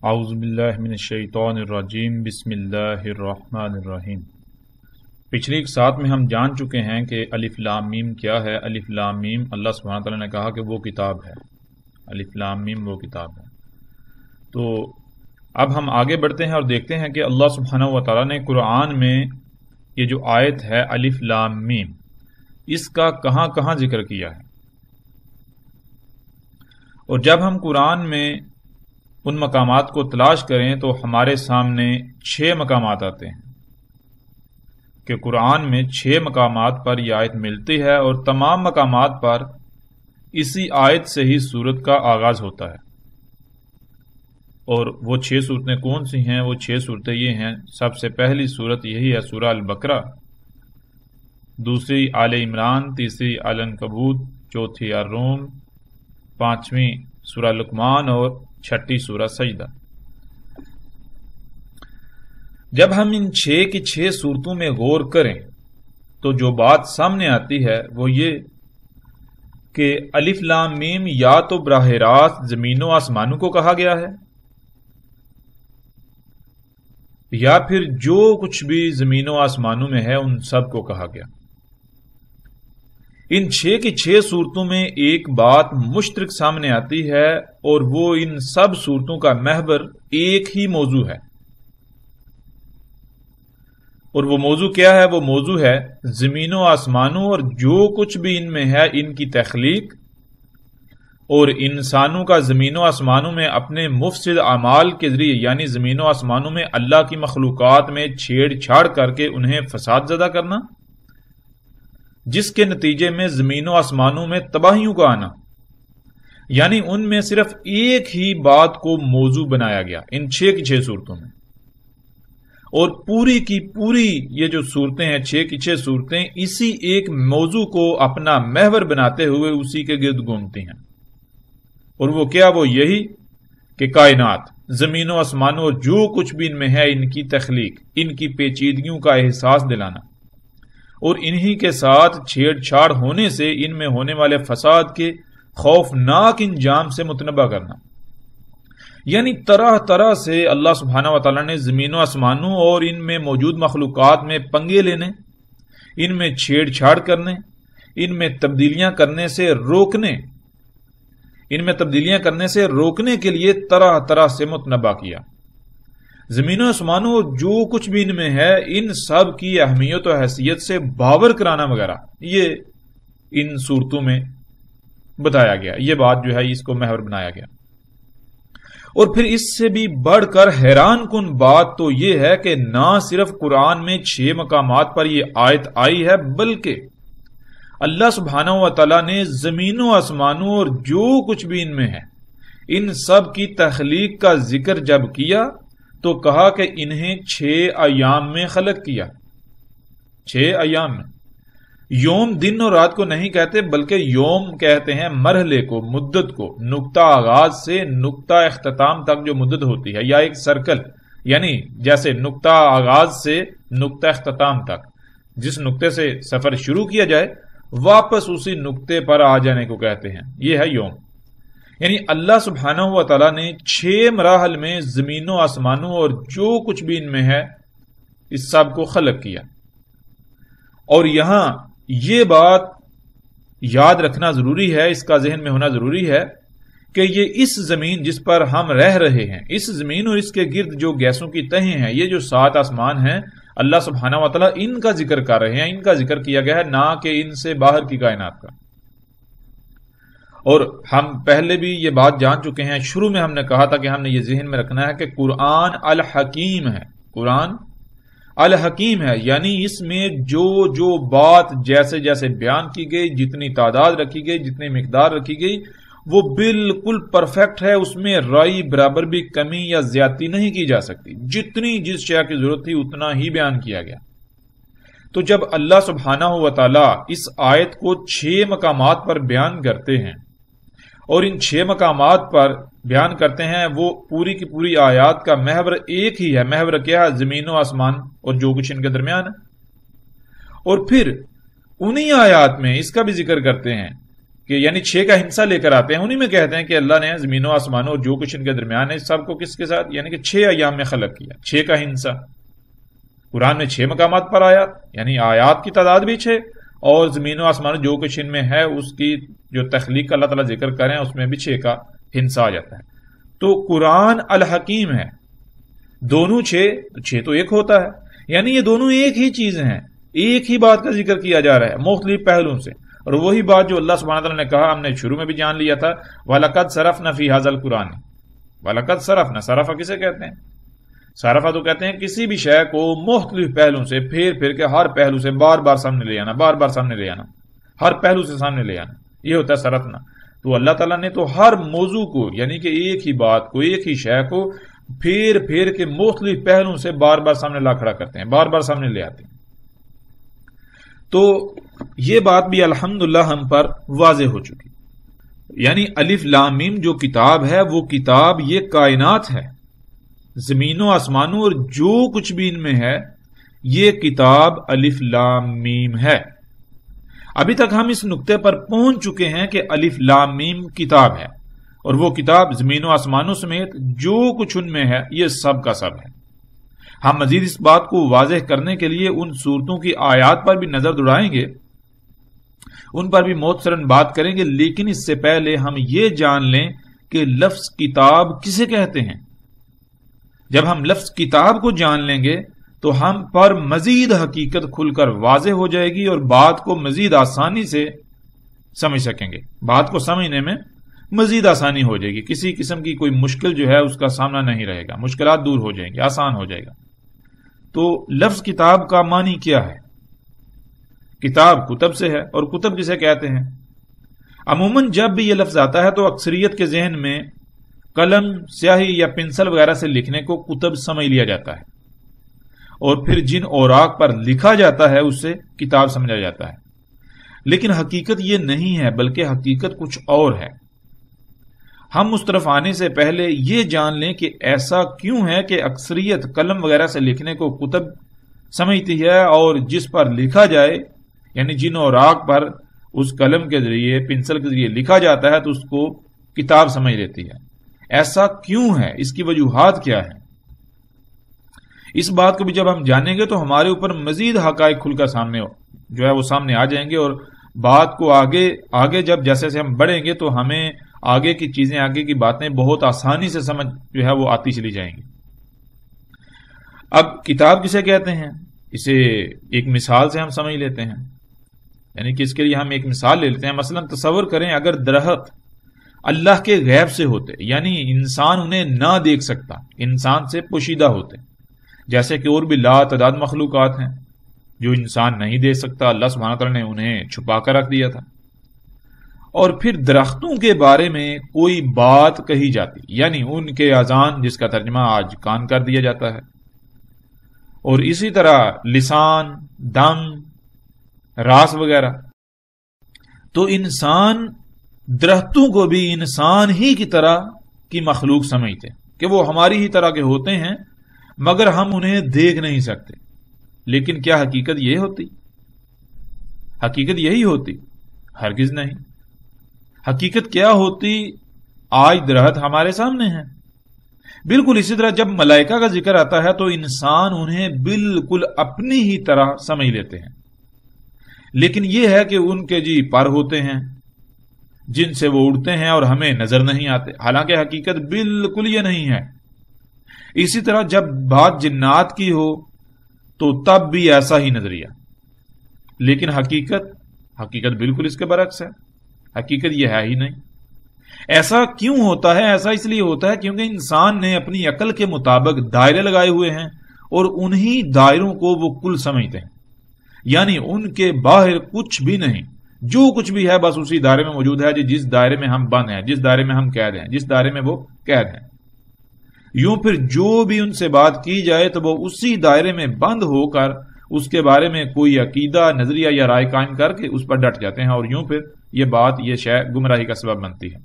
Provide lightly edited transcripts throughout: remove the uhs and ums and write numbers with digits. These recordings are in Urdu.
اعوذ باللہ من الشیطان الرجیم بسم اللہ الرحمن الرحیم۔ پچھلی ایک ساتھ میں ہم جان چکے ہیں کہ الف لام میم کیا ہے۔ الف لام میم اللہ سبحانہ تعالیٰ نے کہا کہ وہ کتاب ہے۔ الف لام میم وہ کتاب ہے۔ تو اب ہم آگے بڑھتے ہیں اور دیکھتے ہیں کہ اللہ سبحانہ و تعالیٰ نے قرآن میں یہ جو آیت ہے الف لام میم، اس کا کہاں کہاں ذکر کیا ہے۔ اور جب ہم قرآن میں ان مقامات کو تلاش کریں تو ہمارے سامنے 6 مقامات آتے ہیں کہ قرآن میں 6 مقامات پر یہ آیت ملتی ہے، اور تمام مقامات پر اسی آیت سے ہی سورت کا آغاز ہوتا ہے۔ اور وہ 6 صورتیں کون سی ہیں؟ وہ 6 صورتیں یہ ہیں۔ سب سے پہلی صورت یہی ہے سورہ البقرہ، دوسری آل عمران، تیسری العنکبوت، چوتھی الروم، پانچویں سورہ لقمان اور چھٹی سورہ سجدہ۔ جب ہم ان 6 کی 6 صورتوں میں غور کریں تو جو بات سامنے آتی ہے وہ یہ کہ الف لام میم یا تو براہ راست زمین و آسمانوں کو کہا گیا ہے، یا پھر جو کچھ بھی زمین و آسمانوں میں ہے ان سب کو کہا گیا۔ ان 6 کی 6 صورتوں میں ایک بات مشترک سامنے آتی ہے، اور وہ ان سب صورتوں کا محور ایک ہی موضوع ہے۔ اور وہ موضوع کیا ہے؟ وہ موضوع ہے زمین و آسمانوں اور جو کچھ بھی ان میں ہے ان کی تخلیق، اور انسانوں کا زمین و آسمانوں میں اپنے مفسد اعمال کے ذریعے، یعنی زمین و آسمانوں میں اللہ کی مخلوقات میں چھیڑ چھاڑ کر کے انہیں فساد زدہ کرنا، جس کے نتیجے میں زمین و آسمانوں میں تباہیوں کا آنا۔ یعنی ان میں صرف ایک ہی بات کو موضوع بنایا گیا ان 6 کی 6 صورتوں میں، اور پوری کی پوری یہ جو صورتیں ہیں 6 کی 6 صورتیں اسی ایک موضوع کو اپنا محور بناتے ہوئے اسی کے گرد گھومتی ہیں۔ اور وہ کیا؟ وہ یہی کہ کائنات، زمین و آسمانوں اور جو کچھ بھی ان میں ہے ان کی تخلیق، ان کی پیچیدگیوں کا احساس دلانا، اور انہی کے ساتھ چھیڑ چھاڑ ہونے سے ان میں ہونے والے فساد کے خوفناک انجام سے متنبہ کرنا۔ یعنی طرح طرح سے اللہ سبحانہ و تعالیٰ نے زمین و آسمانوں اور ان میں موجود مخلوقات میں پنگے لینے، ان میں چھیڑ چھاڑ کرنے، ان میں تبدیلیاں کرنے سے روکنے کے لیے طرح طرح سے متنبہ کیا۔ زمین و آسمانوں اور جو کچھ بھی ان میں ہے ان سب کی اہمیت و حیثیت سے باور کرانا وغیرہ یہ ان صورتوں میں بتایا گیا۔ یہ بات جو ہے اس کو محور بنایا گیا۔ اور پھر اس سے بھی بڑھ کر حیران کن بات تو یہ ہے کہ نہ صرف قرآن میں 6 مقامات پر یہ آیت آئی ہے، بلکہ اللہ سبحانہ و تعالیٰ نے زمین و آسمانوں اور جو کچھ بھی ان میں ہے ان سب کی تخلیق کا ذکر جب کیا تو کہا کہ انہیں 6 ایام میں خلق کیا۔ 6 ایام میں۔ یوم دن اور رات کو نہیں کہتے، بلکہ یوم کہتے ہیں مرحلے کو، مدت کو، نقطہ آغاز سے نقطہ اختتام تک جو مدت ہوتی ہے، یا ایک سرکل، یعنی جیسے نقطہ آغاز سے نقطہ اختتام تک جس نقطے سے سفر شروع کیا جائے واپس اسی نقطے پر آ جانے کو کہتے ہیں، یہ ہے یوم۔ یعنی اللہ سبحانہ و تعالیٰ نے 6 مراحل میں زمین و آسمانوں اور جو کچھ بھی ان میں ہے اس سب کو خلق کیا۔ اور یہاں یہ بات یاد رکھنا ضروری ہے، اس کا ذہن میں ہونا ضروری ہے کہ یہ اس زمین جس پر ہم رہ رہے ہیں، اس زمین اور اس کے گرد جو گیسوں کی تہیں ہیں، یہ جو 7 آسمان ہیں، اللہ سبحانہ و تعالیٰ ان کا ذکر کر رہے ہیں، ان کا ذکر کیا گیا ہے، نہ کہ ان سے باہر کی کائنات کا۔ اور ہم پہلے بھی یہ بات جان چکے ہیں، شروع میں ہم نے کہا تھا کہ ہم نے یہ ذہن میں رکھنا ہے کہ قرآن الحکیم ہے۔ قرآن الحکیم ہے، یعنی اس میں جو بات جیسے جیسے بیان کی گئی، جتنی تعداد رکھی گئی، جتنی مقدار رکھی گئی، وہ بالکل پرفیکٹ ہے، اس میں رائی برابر بھی کمی یا زیادتی نہیں کی جا سکتی۔ جتنی جس شے کی ضرورت تھی اتنا ہی بیان کیا گیا۔ تو جب اللہ سبحانہ و تعالیٰ اس آیت کو 6 مقامات پر بیان کرتے ہیں، اور ان 6 مقامات پر بیان کرتے ہیں، وہ پوری کی پوری آیات کا محور ایک ہی ہے۔ محور کیا ہے؟ زمین و آسمان اور جو کچھ ان کے درمیان ہے۔ اور پھر انہی آیات میں اس کا بھی ذکر کرتے ہیں کہ یعنی 6 کا ہندسہ لے کر آتے ہیں، انہی میں کہتے ہیں کہ اللہ نے زمین و آسمانوں اور جو کچھ ان کے درمیان ہے سب کو کس کے ساتھ، یعنی کہ 6 ایام میں خلق کیا، 6 کا ہندسہ۔ قرآن میں 6 مقامات پر آیات، یعنی آیات کی تعداد بھی 6، اور زمین و آسمانوں جو کچھ ان میں ہے اس کی جو تخلیق کا اللہ تعالیٰ ذکر کریں اس میں بھی 6 کا ہندسہ آ جاتا ہے۔ تو قرآن الحکیم ہے، دونوں 6 تو 6 تو ایک ہوتا ہے، یعنی یہ دونوں ایک ہی چیزیں ہیں، ایک ہی بات کا ذکر کیا جا رہا ہے مختلف پہلوؤں سے، اور وہی بات جو اللہ سبحانہ وتعالیٰ نے کہا ہم نے شروع میں بھی جان لیا تھا، وَلَقَدْ صَرَفْنَا فِي هَذَا الْقُرْآنِ، وَلَقَدْ صَرَفْنَا، صرفہ کسے کہتے ہیں؟ صرفہ تو کہتے ہیں کسی بھی شے کو مختلف پہلوؤں سے پھر کے ہر پہلو سے بار بار سامنے لے آنا، بار بار سامنے لے آنا، ہر پہلو سے سامنے لے آنا، یہ ہوتا ہے صرفنا۔ تو اللہ تعالیٰ نے تو ہر موضوع کو، یعنی کہ ایک ہی بات کو، ایک ہی شے کو پھر کے مختلف پہلوؤں سے بار بار سامنے لا کھڑا کرتے ہیں، بار بار سامنے لے آتے ہیں۔ تو یہ بات بھی الحمدللہ ہم پر واضح ہو چکی، یعنی الف لام میم جو کتاب ہے وہ کتاب یہ کائنات ہے، زمین و آسمانوں اور جو کچھ بھی ان میں ہے یہ کتاب الف لام میم ہے۔ ابھی تک ہم اس نقطے پر پہنچ چکے ہیں کہ الف لام میم کتاب ہے، اور وہ کتاب زمین و آسمانوں سمیت جو کچھ ان میں ہے یہ سب کا سب ہے۔ ہم مزید اس بات کو واضح کرنے کے لیے ان صورتوں کی آیات پر بھی نظر دوڑائیں گے، ان پر بھی مختصراً بات کریں گے، لیکن اس سے پہلے ہم یہ جان لیں کہ لفظ کتاب کسے کہتے ہیں۔ جب ہم لفظ کتاب کو جان لیں گے تو ہم پر مزید حقیقت کھل کر واضح ہو جائے گی اور بات کو مزید آسانی سے سمجھ سکیں گے، بات کو سمجھنے میں مزید آسانی ہو جائے گی، کسی قسم کی کوئی مشکل جو ہے اس کا سامنا نہیں رہے گا، مشکلات دور ہو جائیں گی، آسان ہو جائے گا۔ تو لفظ کتاب کا معنی کیا ہے؟ کتاب کتب سے ہے، اور کتب کسے کہتے ہیں؟ عموماً جب بھی یہ لفظ آتا ہے تو اکثریت کے ذہن میں قلم، سیاہی یا پنسل وغیرہ سے لکھنے کو کتب سمجھ لیا جاتا ہے، اور پھر جن اوراق پر لکھا جاتا ہے اسے کتاب سمجھا جاتا ہے، لیکن حقیقت یہ نہیں ہے، بلکہ حقیقت کچھ اور ہے۔ ہم اس طرف آنے سے پہلے یہ جان لیں کہ ایسا کیوں ہے کہ اکثریت قلم وغیرہ سے لکھنے کو کتب سمجھتی ہے، اور جس پر لکھا جائے یعنی جن اوراق پر اس قلم کے ذریعے، پنسل کے ذریعے لکھا جاتا ہے تو اس کو کتاب سمجھ لیتی ہے۔ ایسا کیوں ہے؟ اس کی وجوہات کیا ہے؟ اس بات کو بھی جب ہم جانیں گے تو ہمارے اوپر مزید حقائق کھل کر سامنے جو ہے وہ سامنے آ جائیں گے، اور بات کو آگے جب جیسے ہم بڑھیں گے تو ہمیں آگے کی چیزیں، آگے کی باتیں بہت آسانی سے سمجھ جو ہے وہ آتی چلی جائیں گی۔ اب کتاب کسے کہتے ہیں؟ اسے ایک مثال سے ہم سمجھ لیتے ہیں، یعنی کہ اس کے لیے ہم ایک مثال لے لیتے ہیں۔ مثلا تصور کریں اگر درخت اللہ کے غیب سے ہوتے، یعنی انسان انہیں نہ دیکھ سکتا، انسان سے پوشیدہ ہوتے، جیسے کہ اور بھی لا تعداد مخلوقات ہیں جو انسان نہیں دیکھ سکتا، اللہ سبحانہ وتعالیٰ نے انہیں چھپا کر رکھ دیا تھا، اور پھر درختوں کے بارے میں کوئی بات کہی جاتی، یعنی ان کے اذان، جس کا ترجمہ آج کان کر دیا جاتا ہے، اور اسی طرح لسان، دم، راس وغیرہ، تو انسان درختوں کو بھی انسان ہی کی طرح کی مخلوق سمجھتے کہ وہ ہماری ہی طرح کے ہوتے ہیں، مگر ہم انہیں دیکھ نہیں سکتے۔ لیکن کیا حقیقت یہ ہوتی؟ حقیقت یہی ہوتی؟ ہرگز نہیں۔ حقیقت کیا ہوتی؟ آج درخت ہمارے سامنے ہے، بالکل اسی طرح جب ملائکہ کا ذکر آتا ہے تو انسان انہیں بالکل اپنی ہی طرح سمجھ لیتے ہیں، لیکن یہ ہے کہ ان کے جی پر ہوتے ہیں جن سے وہ اڑتے ہیں اور ہمیں نظر نہیں آتے، حالانکہ حقیقت بالکل یہ نہیں ہے۔ اسی طرح جب بات جنات کی ہو تو تب بھی ایسا ہی نظریہ، لیکن حقیقت بالکل اس کے برعکس ہے، حقیقت یہ ہے ہی نہیں۔ ایسا کیوں ہوتا ہے؟ ایسا اس لیے ہوتا ہے کیونکہ انسان نے اپنی عقل کے مطابق دائرے لگائے ہوئے ہیں، اور انہی دائروں کو وہ کل سمجھتے ہیں، یعنی ان کے باہر کچھ بھی نہیں، جو کچھ بھی ہے بس اسی دائرے میں موجود ہے، جس دائرے میں ہم بند ہیں، جس دائرے میں ہم قید ہیں، جس دائرے میں وہ قید ہیں۔ یوں پھر جو بھی ان سے بات کی جائے تو وہ اسی دائرے میں بند ہو کر اس کے بارے میں کوئی عقیدہ، نظریہ یا رائے قائم کر کے اس پر ڈٹ جاتے ہیں، اور یوں پھر یہ بات، یہ شے گمراہی کا سبب بنتی ہے۔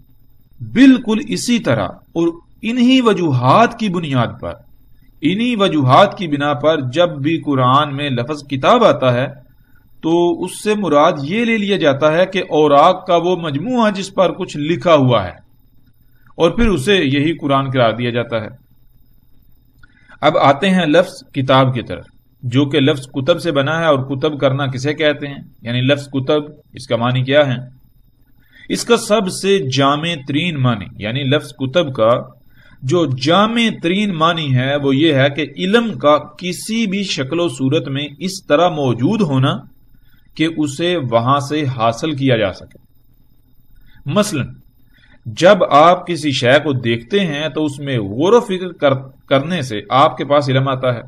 بالکل اسی طرح اور انہی وجوہات کی بنیاد پر، انہی وجوہات کی بنا پر جب بھی قرآن میں لفظ کتاب آتا ہے تو اس سے مراد یہ لے لیا جاتا ہے کہ اوراق کا وہ مجموعہ جس پر کچھ لکھا ہوا ہے، اور پھر اسے یہی قرآن قرار دیا جاتا ہے۔ اب آتے ہیں لفظ کتاب کی طرف، جو کہ لفظ کتب سے بنا ہے، اور کتب کرنا کسے کہتے ہیں، یعنی لفظ کتب اس کا معنی کیا ہے؟ اس کا سب سے جامع ترین معنی، یعنی لفظ کتب کا جو جامع ترین معنی ہے وہ یہ ہے کہ علم کا کسی بھی شکل و صورت میں اس طرح موجود ہونا کہ اسے وہاں سے حاصل کیا جا سکے۔ مثلا جب آپ کسی شے کو دیکھتے ہیں تو اس میں غور و فکر کرنے سے آپ کے پاس علم آتا ہے۔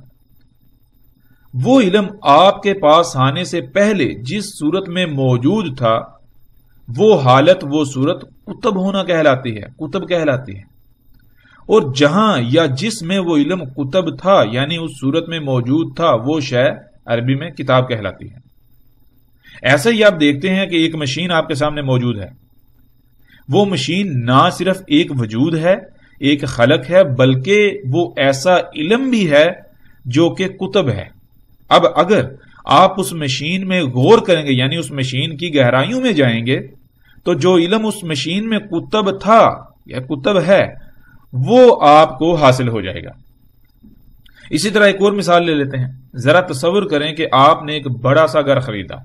وہ علم آپ کے پاس آنے سے پہلے جس صورت میں موجود تھا، وہ حالت، وہ صورت کتب ہونا کہلاتی ہے، کتب کہلاتی ہے۔ اور جہاں یا جس میں وہ علم کتب تھا، یعنی اس صورت میں موجود تھا، وہ شے عربی میں کتاب کہلاتی ہے۔ ایسے ہی آپ دیکھتے ہیں کہ ایک مشین آپ کے سامنے موجود ہے، وہ مشین نہ صرف ایک وجود ہے، ایک خلق ہے، بلکہ وہ ایسا علم بھی ہے جو کہ کتب ہے۔ اب اگر آپ اس مشین میں غور کریں گے، یعنی اس مشین کی گہرائیوں میں جائیں گے، تو جو علم اس مشین میں کتب تھا یا کتب ہے وہ آپ کو حاصل ہو جائے گا۔ اسی طرح ایک اور مثال لے لیتے ہیں۔ ذرا تصور کریں کہ آپ نے ایک بڑا سا گھر خریدا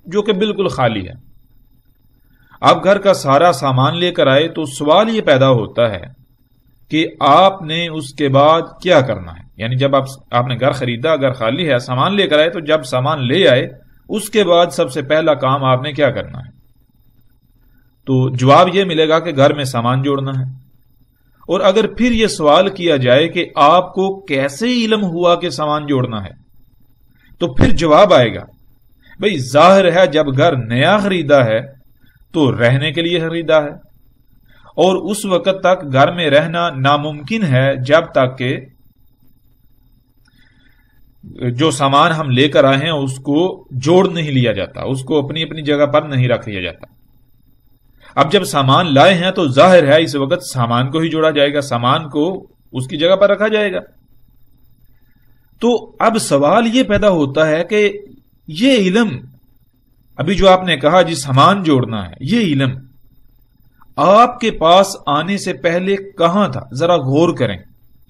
جو کہ بالکل خالی ہے۔ آپ گھر کا سارا سامان لے کر آئے تو سوال یہ پیدا ہوتا ہے کہ آپ نے اس کے بعد کیا کرنا ہے، یعنی جب آپ نے گھر خریدا، گھر خالی ہے، سامان لے کر آئے، تو جب سامان لے آئے اس کے بعد سب سے پہلا کام آپ نے کیا کرنا ہے؟ تو جواب یہ ملے گا کہ گھر میں سامان جوڑنا ہے۔ اور اگر پھر یہ سوال کیا جائے کہ آپ کو کیسے علم ہوا کہ سامان جوڑنا ہے، تو پھر جواب آئے گا بھئی ظاہر ہے جب گھر نیا خریدا ہے تو رہنے کے لیے خریدا ہے، اور اس وقت تک گھر میں رہنا ناممکن ہے جب تک کہ جو سامان ہم لے کر آئے ہیں اس کو جوڑ نہیں لیا جاتا، اس کو اپنی اپنی جگہ پر نہیں رکھ لیا جاتا۔ اب جب سامان لائے ہیں تو ظاہر ہے اس وقت سامان کو ہی جوڑا جائے گا، سامان کو اس کی جگہ پر رکھا جائے گا۔ تو اب سوال یہ پیدا ہوتا ہے کہ یہ علم، ابھی جو آپ نے کہا جی سامان جوڑنا ہے، یہ علم آپ کے پاس آنے سے پہلے کہاں تھا؟ ذرا غور کریں،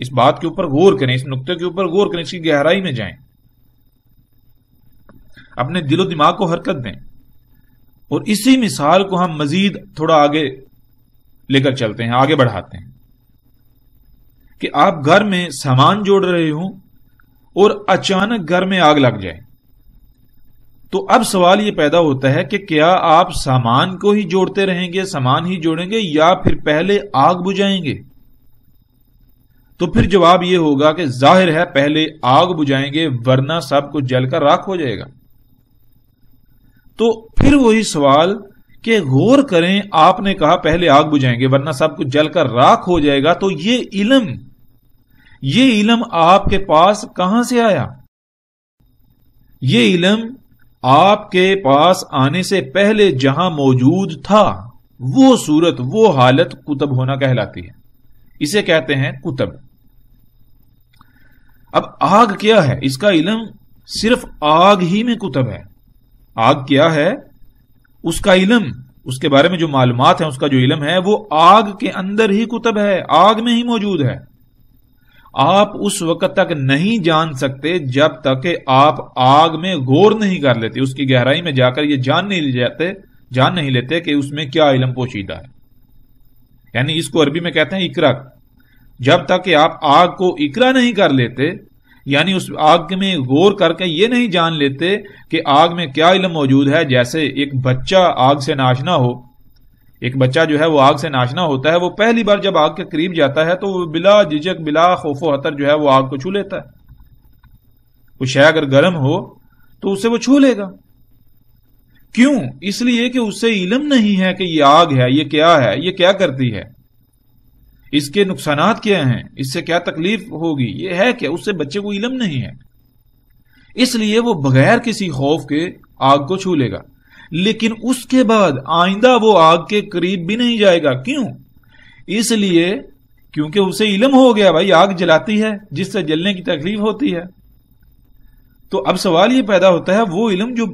اس بات کے اوپر غور کریں، اس نقطے کے اوپر غور کریں، اس کی گہرائی میں جائیں، اپنے دل و دماغ کو حرکت دیں، اور اسی مثال کو ہم مزید تھوڑا آگے لے کر چلتے ہیں، آگے بڑھاتے ہیں کہ آپ گھر میں سامان جوڑ رہے ہوں اور اچانک گھر میں آگ لگ جائے، تو اب سوال یہ پیدا ہوتا ہے کہ کیا آپ سامان کو ہی جوڑتے رہیں گے، سامان ہی جوڑیں گے، یا پھر پہلے آگ بجھائیں گے؟ تو پھر جواب یہ ہوگا کہ ظاہر ہے پہلے آگ بجھائیں گے، ورنہ سب کچھ جل کر راکھ ہو جائے گا۔ تو پھر وہی سوال کہ غور کریں، آپ نے کہا پہلے آگ بجھائیں گے ورنہ سب کچھ جل کر راکھ ہو جائے گا، تو یہ علم آپ کے پاس کہاں سے آیا؟ یہ علم آپ کے پاس آنے سے پہلے جہاں موجود تھا، وہ صورت، وہ حالت کتب ہونا کہلاتی ہے، اسے کہتے ہیں کتب۔ اب آگ کیا ہے؟ اس کا علم صرف آگ ہی میں کتب ہے۔ آگ کیا ہے؟ اس کا علم، اس کے بارے میں جو معلومات ہیں، اس کا جو علم ہے وہ آگ کے اندر ہی کتب ہے، آگ میں ہی موجود ہے۔ آپ اس وقت تک نہیں جان سکتے جب تک کہ آپ آگ میں غور نہیں کر لیتے، اس کی گہرائی میں جا کر یہ جان نہیں لیتے کہ اس میں کیا علم پوشیدہ ہے، یعنی اس کو عربی میں کہتے ہیں اقرا۔ جب تک کہ آپ آگ کو اقرا نہیں کر لیتے، یعنی اس آگ میں غور کر کے یہ نہیں جان لیتے کہ آگ میں کیا علم موجود ہے، جیسے ایک بچہ آگ سے ناشنا ہو، ایک بچہ جو ہے وہ آگ سے ناشنا ہوتا ہے، وہ پہلی بار جب آگ کے قریب جاتا ہے تو وہ بلا جھجک، بلا خوف و خطر جو ہے وہ آگ کو چھو لیتا ہے۔ وہ شے اگر گرم ہو تو اسے وہ چھو لے گا، کیوں؟ اس لیے کہ اسے علم نہیں ہے کہ یہ آگ ہے، یہ کیا ہے، یہ کیا کرتی ہے، اس کے نقصانات کیا ہیں، اس سے کیا تکلیف ہوگی، یہ ہے کیا، اس سے بچے کو علم نہیں ہے، اس لیے وہ بغیر کسی خوف کے آگ کو چھو لے گا۔ لیکن اس کے بعد آئندہ وہ آگ کے قریب بھی نہیں جائے گا، کیوں؟ اس لیے کیونکہ اسے علم ہو گیا بھائی آگ جلاتی ہے، جس سے جلنے کی تکلیف ہوتی ہے۔ تو اب سوال یہ پیدا ہوتا ہے وہ علم جو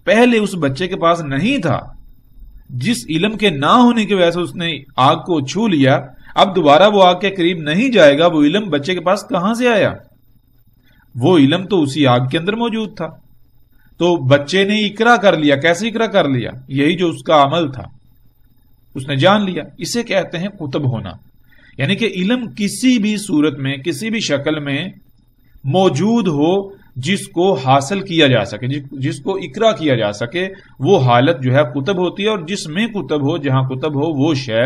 پہلے اس بچے کے پاس نہیں تھا، جس علم کے نہ ہونے کی وجہ سے اس نے آگ کو چھو لیا، اب دوبارہ وہ آگ کے قریب نہیں جائے گا، وہ علم بچے کے پاس کہاں سے آیا؟ وہ علم تو اسی آگ کے اندر موجود تھا۔ تو بچے نے اقرا کر لیا۔ کیسے اقرا کر لیا؟ یہی جو اس کا عمل تھا، اس نے جان لیا۔ اسے کہتے ہیں کتب ہونا، یعنی کہ علم کسی بھی صورت میں، کسی بھی شکل میں موجود ہو جس کو حاصل کیا جا سکے، جس کو اقرا کیا جا سکے، وہ حالت جو ہے کتب ہوتی ہے، اور جس میں کتب ہو، جہاں کتب ہو، وہ شے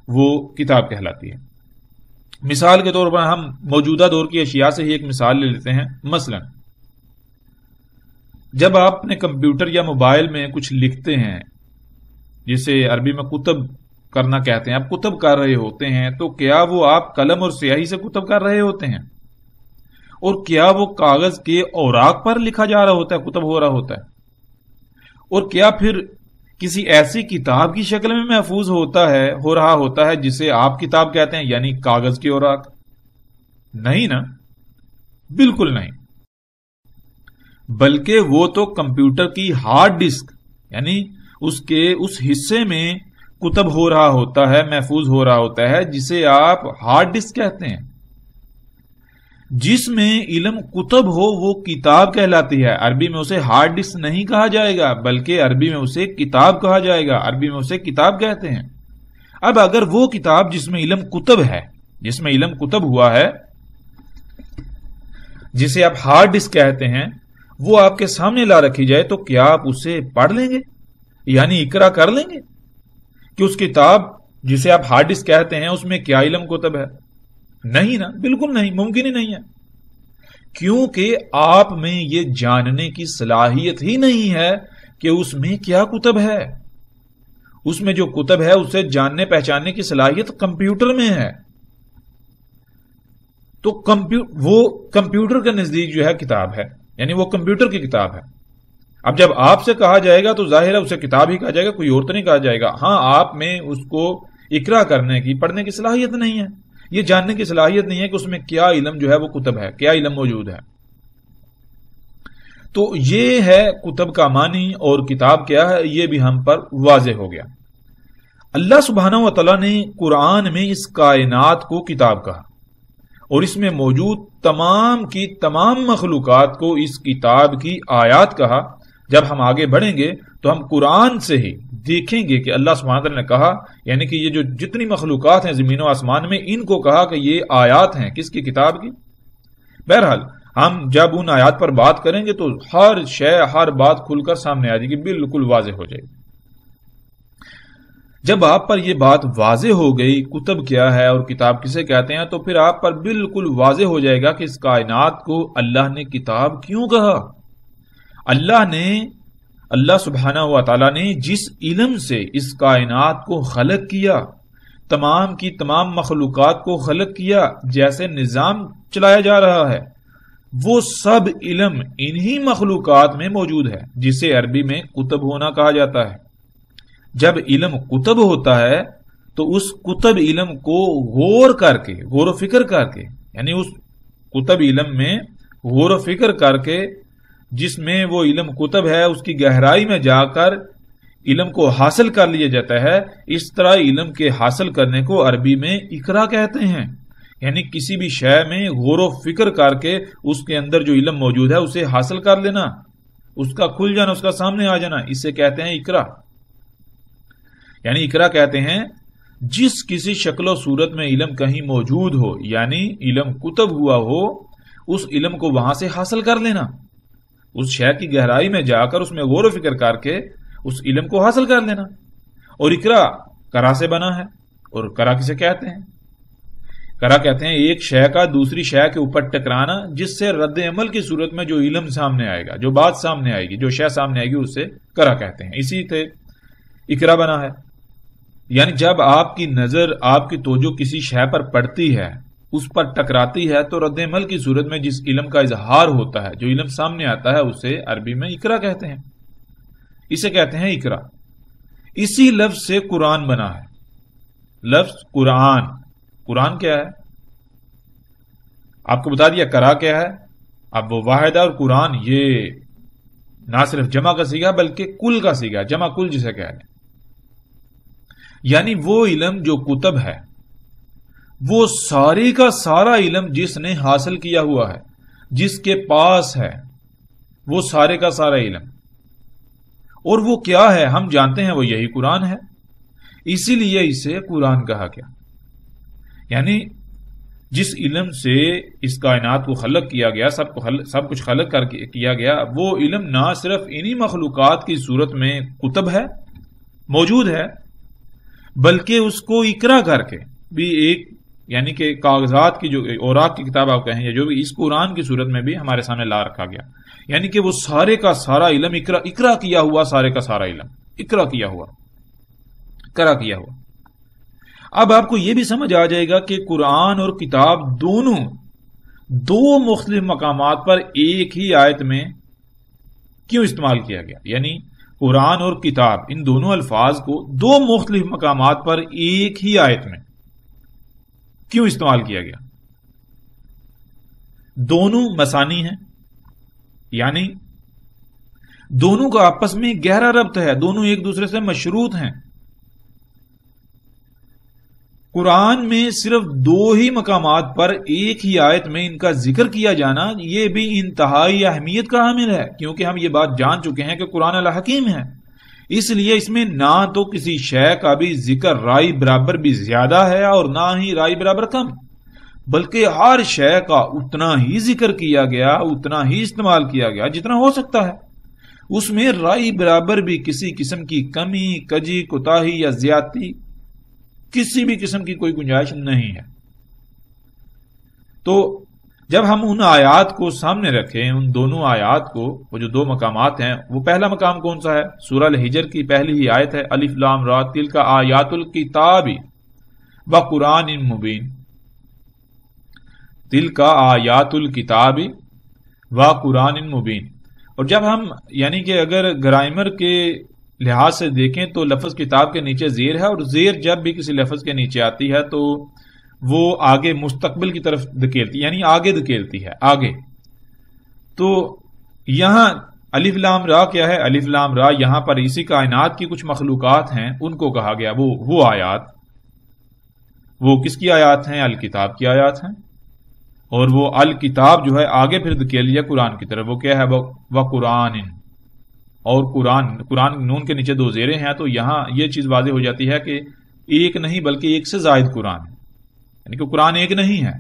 وہ کتاب کہلاتی ہے۔ مثال کے طور پر ہم موجودہ دور کی اشیاء سے ہی ایک مثال لے لیتے ہیں۔ مثلا جب آپ اپنے کمپیوٹر یا موبائل میں کچھ لکھتے ہیں، جسے عربی میں کتب کرنا کہتے ہیں، آپ کتب کر رہے ہوتے ہیں، تو کیا وہ آپ قلم اور سیاہی سے کتب کر رہے ہوتے ہیں؟ اور کیا وہ کاغذ کے اوراق پر لکھا جا رہا ہوتا ہے، کتب ہو رہا ہوتا ہے؟ اور کیا پھر کسی ایسی کتاب کی شکل میں محفوظ ہو رہا ہوتا ہے جسے آپ کتاب کہتے ہیں، یعنی کاغذ کے اوراق؟ نہیں نا، بالکل نہیں۔ بلکہ وہ تو کمپیوٹر کی ہارڈ ڈسک، یعنی اس حصے میں کتب ہو رہا ہوتا ہے، محفوظ ہو رہا ہوتا ہے، جسے آپ ہارڈ ڈسک کہتے ہیں۔ جس میں علم کتب ہو وہ کتاب کہلاتی ہے۔ عربی میں اسے ہارڈ ڈسک نہیں کہا جائے گا، بلکہ عربی میں اسے کتاب کہا جائے گا۔ عربی میں اسے کتاب کہتے ہیں۔ اب اگر وہ کتاب جس میں علم کتب ہے، جس میں علم کتب ہوا ہے، جسے آپ ہارڈ ڈسک کہتے ہیں، وہ آپ کے سامنے لا رکھی جائے، تو کیا آپ اسے پڑھ لیں گے؟ یعنی اقرا کر لیں گے کہ اس کتاب جسے آپ ہارڈ ڈسک کہتے ہیں اس میں کیا علم کتب ہے؟ نہیں نا، بالکل نہیں، ممکن ہی نہیں ہے، کیونکہ آپ میں یہ جاننے کی صلاحیت ہی نہیں ہے کہ اس میں کیا کتب ہے۔ اس میں جو کتب ہے اسے جاننے پہچاننے کی صلاحیت کمپیوٹر میں ہے۔ تو وہ کمپیوٹر کے نزدیک جو ہے کتاب ہے، یعنی وہ کمپیوٹر کی کتاب ہے۔ اب جب آپ سے کہا جائے گا تو ظاہر ہے اسے کتاب ہی کہا جائے گا، کوئی اور تو نہیں کہا جائے گا۔ ہاں، آپ میں اس کو اقرا کرنے کی، پڑھنے کی صلاحیت نہیں ہے، یہ جاننے کی صلاحیت نہیں ہے کہ اس میں کیا علم جو ہے وہ کتب ہے، کیا علم موجود ہے۔ تو یہ ہے کتب کا معنی، اور کتاب کیا ہے یہ بھی ہم پر واضح ہو گیا۔ اللہ سبحانہ و تعالیٰ نے قرآن میں اس کائنات کو کتاب کہا، اور اس میں موجود تمام کی تمام مخلوقات کو اس کتاب کی آیات کہا۔ جب ہم آگے بڑھیں گے تو ہم قرآن سے ہی دیکھیں گے کہ اللہ سبحانہ وتعالی نے کہا، یعنی کہ یہ جو جتنی مخلوقات ہیں زمین و آسمان میں، ان کو کہا کہ یہ آیات ہیں کس کی؟ کتاب کی۔ بہرحال ہم جب ان آیات پر بات کریں گے تو ہر شے، ہر بات کھل کر سامنے آ جائے گی، بالکل واضح ہو جائے گی۔ جب آپ پر یہ بات واضح ہو گئی کتب کیا ہے اور کتاب کسے کہتے ہیں، تو پھر آپ پر بالکل واضح ہو جائے گا کہ اس کائنات کو اللہ نے کتاب کیوں کہا۔ اللہ سبحانہ و تعالیٰ نے جس علم سے اس کائنات کو خلق کیا، تمام کی تمام مخلوقات کو خلق کیا، جیسے نظام چلایا جا رہا ہے، وہ سب علم انہی مخلوقات میں موجود ہے، جسے عربی میں کتب ہونا کہا جاتا ہے۔ جب علم کتب ہوتا ہے تو اس کتب علم کو غور کر کے، غور و فکر کر کے، یعنی اس کتب علم میں غور و فکر کر کے، جس میں وہ علم کتب ہے، اس کی گہرائی میں جا کر علم کو حاصل کر لیا جاتا ہے۔ اس طرح علم کے حاصل کرنے کو عربی میں اقرا کہتے ہیں، یعنی کسی بھی شے میں غور و فکر کر کے اس کے اندر جو علم موجود ہے اسے حاصل کر لینا، اس کا کھل جانا، اس کا سامنے آ جانا، اسے کہتے ہیں اقرا۔ یعنی اقرا کہتے ہیں جس کسی شکل و صورت میں علم کہیں موجود ہو، یعنی علم کتب ہوا ہو، اس علم کو وہاں سے حاصل کر لینا، اس شے کی گہرائی میں جا کر اس میں غور و فکر کر کے اس علم کو حاصل کر لینا۔ اور اقرا کرا سے بنا ہے، اور کرا کسے کہتے ہیں؟ کرا کہتے ہیں ایک شے کا دوسری شے کے اوپر ٹکرانا، جس سے رد عمل کی صورت میں جو علم سامنے آئے گا، جو بات سامنے آئے گی، جو شے سامنے آئے گی، اسے کرا کہتے ہیں۔ اسی سے اقرا بنا ہے۔ یعنی جب آپ کی نظر، آپ کی توجہ کسی شے پر پڑتی ہے، اس پر ٹکراتی ہے، تو رد عمل کی صورت میں جس علم کا اظہار ہوتا ہے، جو علم سامنے آتا ہے، اسے عربی میں اقرا کہتے ہیں۔ اسے کہتے ہیں اقرا۔ اسی لفظ سے قرآن بنا ہے۔ لفظ قرآن، قرآن کیا ہے؟ آپ کو بتا دیا کرا کیا ہے۔ اب وہ واحد ہے، اور قرآن یہ نہ صرف جمع کا سیگا بلکہ کل کا سیگا، جمع کل جسے کہہ لیں، یعنی وہ علم جو کتب ہے، وہ سارے کا سارا علم جس نے حاصل کیا ہوا ہے، جس کے پاس ہے، وہ سارے کا سارا علم، اور وہ کیا ہے ہم جانتے ہیں، وہ یہی قرآن ہے، اسی لیے اسے قرآن کہا گیا۔ یعنی جس علم سے اس کائنات کو خلق کیا گیا، سب کچھ خلق کر کیا گیا، وہ علم نہ صرف انہی مخلوقات کی صورت میں کتب ہے، موجود ہے، بلکہ اس کو اقرا کر کے بھی ایک، یعنی کہ کاغذات کی جو اوراق کی کتاب آپ کہیں یا جو بھی، اس قرآن کی صورت میں بھی ہمارے سامنے لا رکھا گیا، یعنی کہ وہ سارے کا سارا علم اقرا کیا ہوا، سارے کا سارا علم اقرا کیا ہوا۔ اب آپ کو یہ بھی سمجھ آ جائے گا کہ قرآن اور کتاب دونوں دو مختلف مقامات پر ایک ہی آیت میں کیوں استعمال کیا گیا، یعنی قرآن اور کتاب ان دونوں الفاظ کو دو مختلف مقامات پر ایک ہی آیت میں کیوں استعمال کیا گیا۔ دونوں مثانی ہیں، یعنی دونوں کا آپس میں گہرا ربط ہے، دونوں ایک دوسرے سے مشروط ہیں۔ قرآن میں صرف دو ہی مقامات پر ایک ہی آیت میں ان کا ذکر کیا جانا، یہ بھی انتہائی اہمیت کا حامل ہے، کیونکہ ہم یہ بات جان چکے ہیں کہ قرآن الحکیم ہے، اس لیے اس میں نہ تو کسی شے کا بھی ذکر رائی برابر بھی زیادہ ہے اور نہ ہی رائی برابر کم، بلکہ ہر شے کا اتنا ہی ذکر کیا گیا، اتنا ہی استعمال کیا گیا جتنا ہو سکتا ہے، اس میں رائی برابر بھی کسی قسم کی کمی، کجی، کوتاہی یا زیادتی کسی بھی قسم کی کوئی گنجائش نہیں ہے۔ تو جب ہم ان آیات کو سامنے رکھیں، ان دونوں آیات کو، وہ جو دو مقامات ہیں، وہ پہلا مقام کون سا ہے؟ سورہ الحجر کی پہلی ہی آیت ہے، الف لام را تلک آیات الکتاب و قرآن مبین، تلک آیات الکتاب و قرآن مبین۔ اور جب ہم، یعنی کہ اگر گرامر کے لحاظ سے دیکھیں تو لفظ کتاب کے نیچے زیر ہے، اور زیر جب بھی کسی لفظ کے نیچے آتی ہے تو وہ آگے مستقبل کی طرف دھکیلتی ہے، یعنی آگے دھکیلتی ہے، آگے۔ تو یہاں الف لام را کیا ہے؟ الف لام را یہاں پر اسی کائنات کی کچھ مخلوقات ہیں، ان کو کہا گیا، وہ آیات، وہ کس کی آیات ہیں؟ الکتاب کی آیات ہیں، اور وہ الکتاب جو ہے آگے پھر دھکیل لیا قرآن کی طرف، وہ کیا ہے؟ وہ قرآن، اور قرآن نون کے نیچے دو زیریں ہیں، تو یہاں یہ چیز واضح ہو جاتی ہے کہ ایک نہیں بلکہ ایک سے زائد قرآن ہے، یعنی کہ قرآن ایک نہیں ہے۔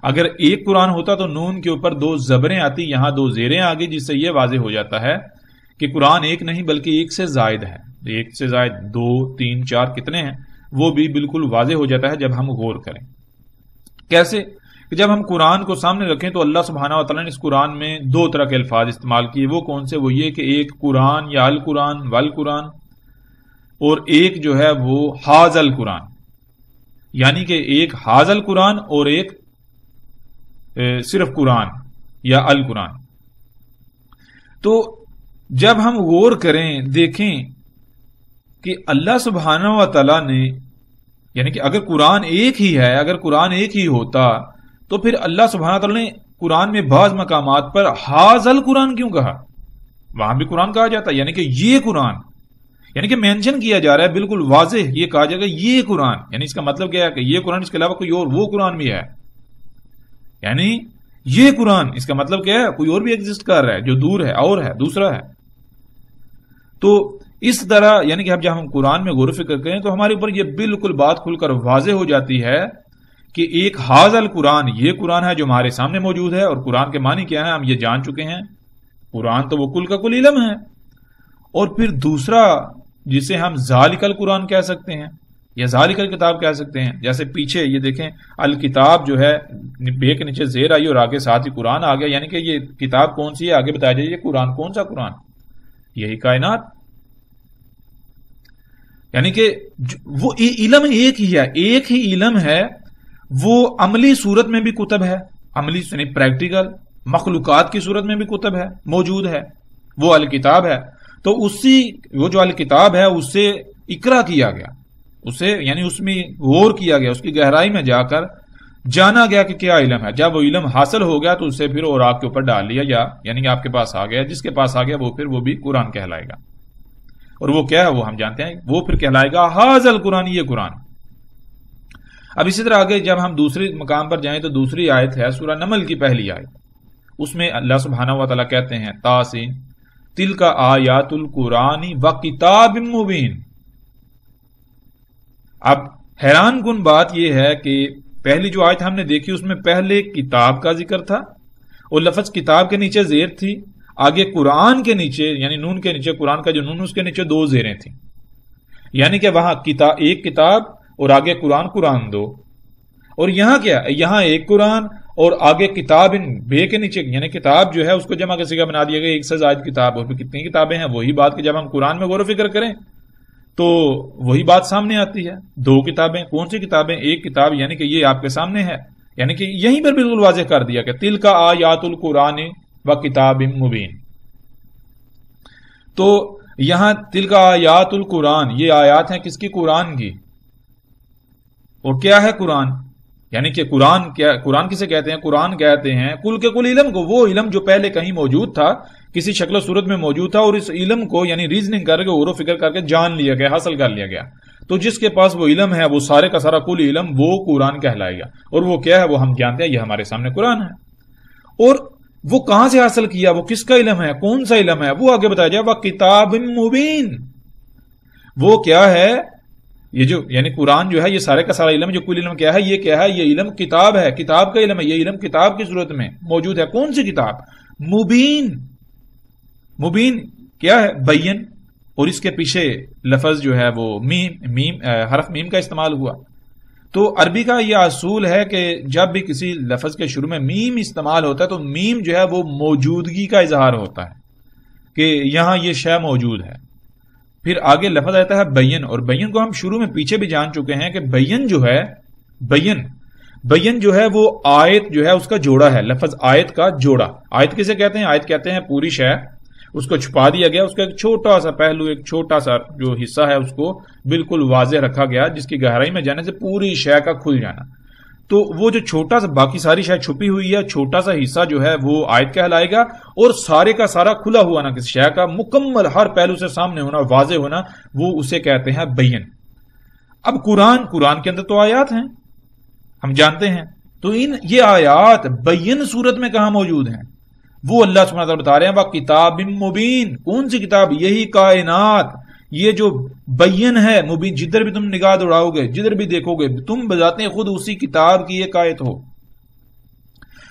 اگر ایک قرآن ہوتا تو نون کے اوپر دو زبریں آتی، یہاں دو زیریں آ گئی، جس سے یہ واضح ہو جاتا ہے کہ قرآن ایک نہیں بلکہ ایک سے زائد ہے۔ ایک سے زائد دو، تین، چار کتنے ہیں وہ بھی بالکل واضح ہو جاتا ہے جب ہم غور کریں۔ کیسے؟ کہ جب ہم قرآن کو سامنے رکھیں تو اللہ سبحانہ و تعالیٰ نے اس قرآن میں دو طرح کے الفاظ استعمال کیے، وہ کون سے؟ وہ یہ کہ ایک قرآن یا القرآن والقرآن، اور ایک جو ہے وہ حاذ القرآن، یعنی کہ ایک حاذ القرآن اور ایک صرف قرآن یا القرآن۔ تو جب ہم غور کریں، دیکھیں کہ اللہ سبحانہ و تعالیٰ نے، یعنی کہ اگر قرآن ایک ہی ہے، اگر قرآن ایک ہی ہوتا تو پھر اللہ سبحانہ تعالیٰ نے قرآن میں بعض مقامات پر حاذ القرآن کیوں کہا؟ وہاں بھی قرآن کہا جاتا ہے، یعنی کہ یہ قرآن، یعنی کہ مینشن کیا جا رہا ہے، بالکل واضح یہ کہا جائے گا یہ قرآن، یعنی اس کا مطلب کیا ہے کہ یہ قرآن، اس کے علاوہ کوئی اور وہ قرآن بھی ہے، یعنی یہ قرآن، اس کا مطلب کیا ہے؟ کوئی اور بھی ایگزسٹ کر رہا ہے جو دور ہے، اور ہے، دوسرا ہے۔ تو اس طرح یعنی کہ اب جب ہم قرآن میں غور و فکر کریں تو ہمارے اوپر یہ بالکل بات کھل کر واضح ہو جاتی ہے کہ ایک حاذ القرآن یہ قرآن ہے جو ہمارے سامنے موجود ہے، اور قرآن کے معنی کیا ہے ہم یہ جان چکے ہیں، قرآن تو وہ کل کا کل علم ہے۔ اور پھر دوسرا جسے ہم ذالک القرآن کہہ سکتے ہیں یا ذالک الکتاب کہہ سکتے ہیں، جیسے پیچھے یہ دیکھیں الکتاب جو ہے بے کے نیچے زیر آئی اور آگے ساتھ ہی قرآن آ گیا، یعنی کہ یہ کتاب کون سی ہے آگے بتایا جائے، یہ قرآن کون سا قرآن؟ یہی کائنات، یعنی کہ وہ علم ایک ہی ہے، ایک ہی علم ہے، وہ عملی صورت میں بھی کتب ہے، عملی یعنی پریکٹیکل مخلوقات کی صورت میں بھی کتب ہے، موجود ہے، وہ الکتاب ہے۔ تو اسی وہ جو الکتاب ہے اس سے اقرا کیا گیا، اسے یعنی اس میں غور کیا گیا، اس کی گہرائی میں جا کر جانا گیا کہ کیا علم ہے. جب وہ علم حاصل ہو گیا تو اسے پھر اور آگ کے اوپر ڈال لیا گیا، یعنی کہ آپ کے پاس آ گیا. جس کے پاس آ گیا وہ پھر وہ بھی قرآن کہلائے گا. اور وہ کیا ہے وہ ہم جانتے ہیں، وہ پھر کہلائے گا حاضل قرآن، یہ قرآن. اب اسی طرح آگے جب ہم دوسری مقام پر جائیں تو دوسری آیت ہے سورہ نمل کی پہلی آیت. اس میں اللہ سبحانہ و تعالیٰ کہتے ہیں تاسین تلک آیات القرآن و کتاب مبین. اب حیران کن بات یہ ہے کہ پہلی جو آیت ہم نے دیکھی اس میں پہلے کتاب کا ذکر تھا اور لفظ کتاب کے نیچے زیر تھی، آگے قرآن کے نیچے یعنی نون کے نیچے، قرآن کا جو نون اس کے نیچے دو زیریں تھیں، یعنی کہ وہاں ایک کتاب اور آگے قرآن دو. اور یہاں کیا، یہاں ایک قرآن اور آگے کتاب ان بے کے نیچے، یعنی کتاب جو ہے اس کو جمع کا صیغہ بنا دیا گیا، ایک سے زائد کتاب. اور پھر کتنی کتابیں ہیں، وہی بات کہ جب ہم قرآن میں غور و فکر کریں تو وہی بات سامنے آتی ہے. دو کتابیں، کون سی کتابیں؟ ایک کتاب، یعنی کہ یہ آپ کے سامنے ہے، یعنی کہ یہیں پر بالکل واضح کر دیا کہ تلک آیات القرآن و کتاب مبین. تو یہاں تلک آیات القرآن، یہ آیات ہیں کس کی؟ قرآن کی. اور کیا ہے قرآن؟ یعنی کہ قرآن کسے کہتے ہیں؟ قرآن کہتے ہیں کل کے کل علم کو، وہ علم جو پہلے کہیں موجود تھا، کسی شکل و صورت میں موجود تھا، اور اس علم کو یعنی ریزننگ کر کے غور و فکر کر کے جان لیا گیا، حاصل کر لیا گیا. تو جس کے پاس وہ علم ہے، وہ سارے کا سارا کل علم وہ قرآن کہلائے گا. اور وہ کیا ہے وہ ہم جانتے ہیں، یہ ہمارے سامنے قرآن ہے. اور وہ کہاں سے حاصل کیا، وہ کس کا علم ہے، کون سا علم ہے، وہ آگے بتایا جائے. وہ کتاب مبین، وہ کیا ہے؟ یہ جو یعنی قرآن جو ہے یہ سارے کا سارا علم، جو کل علم کیا ہے، یہ کیا ہے؟ یہ علم کتاب ہے، کتاب کا علم ہے. یہ علم کتاب کی صورت میں موجود ہے. کون سی کتاب؟ مبین. مبین کیا ہے؟ بین. اور اس کے پیچھے لفظ جو ہے وہ حرف میم کا استعمال ہوا. تو عربی کا یہ اصول ہے کہ جب بھی کسی لفظ کے شروع میں میم استعمال ہوتا ہے تو میم جو ہے وہ موجودگی کا اظہار ہوتا ہے کہ یہاں یہ شے موجود ہے. پھر آگے لفظ آتا ہے بین، اور بین کو ہم شروع میں پیچھے بھی جان چکے ہیں کہ بین جو ہے، بین جو ہے وہ آیت جو ہے اس کا جوڑا ہے. لفظ آیت کا جوڑا. آیت کسے کہتے ہیں؟ آیت کہتے ہیں پوری شے، اس کو چھپا دیا گیا، اس کا ایک چھوٹا سا پہلو، ایک چھوٹا سا جو حصہ ہے اس کو بالکل واضح رکھا گیا، جس کی گہرائی میں جانے سے پوری شے کا کھل جانا. تو وہ جو چھوٹا سا، باقی ساری شے چھپی ہوئی ہے، چھوٹا سا حصہ جو ہے وہ آیت کہلائے گا. اور سارے کا سارا کھلا ہوا نا کسی شے کا مکمل ہر پہلو سے سامنے ہونا، واضح ہونا، وہ اسے کہتے ہیں بین. اب قرآن کے اندر تو آیات ہیں، ہم جانتے ہیں. تو یہ آیات بین صورت میں کہاں موجود ہیں؟ وہ اللہ سبحانہ وتعالی بتا رہے ہیں وہ کتاب مبین. کون سی کتاب؟ یہی کائنات. یہ جو بین ہے مبین، جدھر بھی تم نگاہ دوڑاؤ گے، جدھر بھی دیکھو گے، تم بذاتِ خود اسی کتاب کی ایک آیت ہو.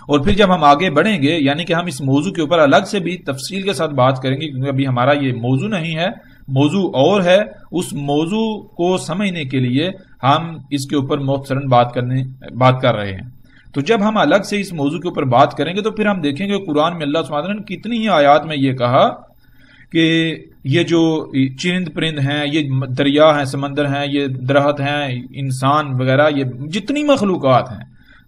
اور پھر جب ہم آگے بڑھیں گے، یعنی کہ ہم اس موضوع کے اوپر الگ سے بھی تفصیل کے ساتھ بات کریں گے، کیونکہ ابھی ہمارا یہ موضوع نہیں ہے، موضوع اور ہے. اس موضوع کو سمجھنے کے لیے ہم اس کے اوپر مختصراً بات کر رہے ہیں. تو جب ہم الگ سے اس موضوع کے اوپر بات کریں گے تو پھر ہم دیکھیں گے قرآن میں اللہ سبحانہ وتعالی نے کتنی ہی آیات میں یہ کہا کہ یہ جو چرند پرند ہیں، یہ دریا ہیں، سمندر ہیں، یہ درخت ہیں، انسان وغیرہ، یہ جتنی مخلوقات ہیں،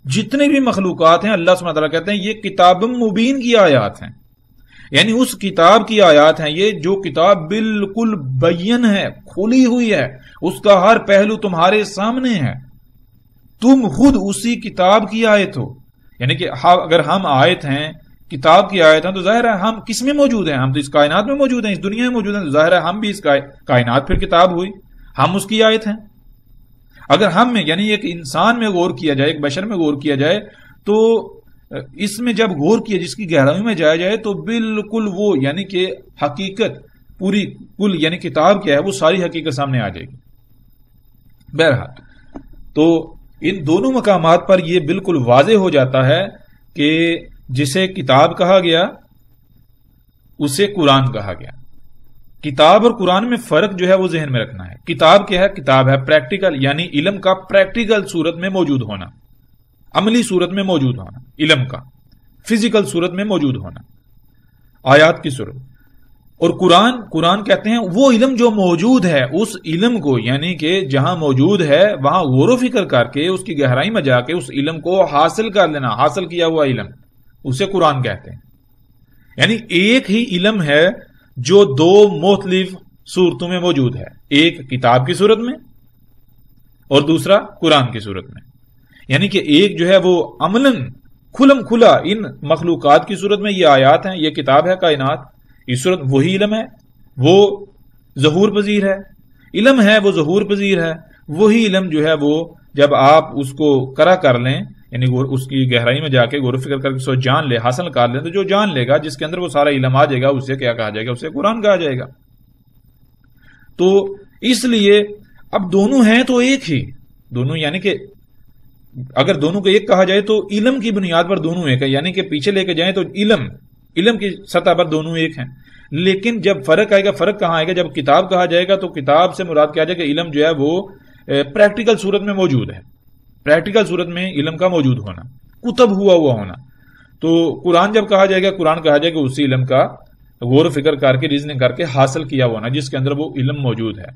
جتنے بھی مخلوقات ہیں، اللہ سبحانہ وتعالی کہتے ہیں یہ کتاب مبین کی آیات ہیں. یعنی اس کتاب کی آیات ہیں. یہ جو کتاب بالکل بین ہے، کھلی ہوئی ہے، اس کا ہر پہلو تمہارے سامنے ہے، تم خود اسی کتاب کی آیت ہو. یعنی کہ اگر ہم آیت ہیں، کتاب کی آیت ہیں، تو ظاہر ہے ہم کس میں موجود ہیں؟ ہم تو اس کائنات میں موجود ہیں، اس دنیا میں موجود ہیں. تو ظاہر ہے ہم بھی اس کائنات پھر کتاب ہوئی، ہم اس کی آیت ہیں. اگر ہم میں یعنی ایک انسان میں غور کیا جائے، ایک بشر میں غور کیا جائے، تو اس میں جب غور کیا، جس کی گہرائی میں جایا جائے، تو بالکل وہ یعنی کہ حقیقت پوری کل یعنی کتاب کیا ہے وہ ساری حقیقت سامنے آ جائے گی. بہرحال تو ان دونوں مقامات پر یہ بالکل واضح ہو جاتا ہے کہ جسے کتاب کہا گیا اسے قرآن کہا گیا. کتاب اور قرآن میں فرق جو ہے وہ ذہن میں رکھنا ہے. کتاب کیا ہے؟ کتاب ہے پریکٹیکل، یعنی علم کا پریکٹیکل صورت میں موجود ہونا، عملی صورت میں موجود ہونا، علم کا فزیکل صورت میں موجود ہونا، آیات کی صورت. اور قرآن کہتے ہیں وہ علم جو موجود ہے، اس علم کو یعنی کہ جہاں موجود ہے وہاں غور و فکر کر کے اس کی گہرائی میں جا کے اس علم کو حاصل کر لینا، حاصل کیا ہوا علم، اسے قرآن کہتے ہیں. یعنی ایک ہی علم ہے جو دو مختلف صورتوں میں موجود ہے، ایک کتاب کی صورت میں اور دوسرا قرآن کی صورت میں. یعنی کہ ایک جو ہے وہ عملاً کھلم کھلا ان مخلوقات کی صورت میں یہ آیات ہیں، یہ کتاب ہے کائنات، اس صورت وہی علم ہے، وہ ظہور پذیر ہے، علم ہے وہ ظہور پذیر ہے، وہی علم جو ہے وہ جب آپ اس کو کرا کر لیں، یعنی اس کی گہرائی میں جا کے غور و فکر کر کے سو جان لے، حاصل کر لیں، تو جو جان لے گا، جس کے اندر وہ سارا علم آ جائے گا، اسے کیا کہا جائے گا؟ اسے قرآن کہا جائے گا۔ تو اس لیے اب دونوں ہیں تو ایک ہی، دونوں یعنی کہ اگر دونوں کو ایک کہا جائے تو علم کی بنیاد پر دونوں ایک ہے، یعنی کہ پیچھے لے کے جائیں تو علم کی سطح پر دونوں ایک ہیں، لیکن جب فرق آئے گا، فرق کہاں آئے گا؟ جب کتاب کہا جائے گا تو کتاب سے مراد کیا جائے گا؟ علم جو ہے وہ پریکٹیکل صورت میں موجود ہے، پریکٹیکل صورت میں علم کا موجود ہونا، کتب ہوا ہونا۔ تو قرآن جب کہا جائے گا، قرآن کہا جائے گا اسی علم کا غور و فکر کر کے، ریزننگ کر کے حاصل کیا ہونا، جس کے اندر وہ علم موجود ہے۔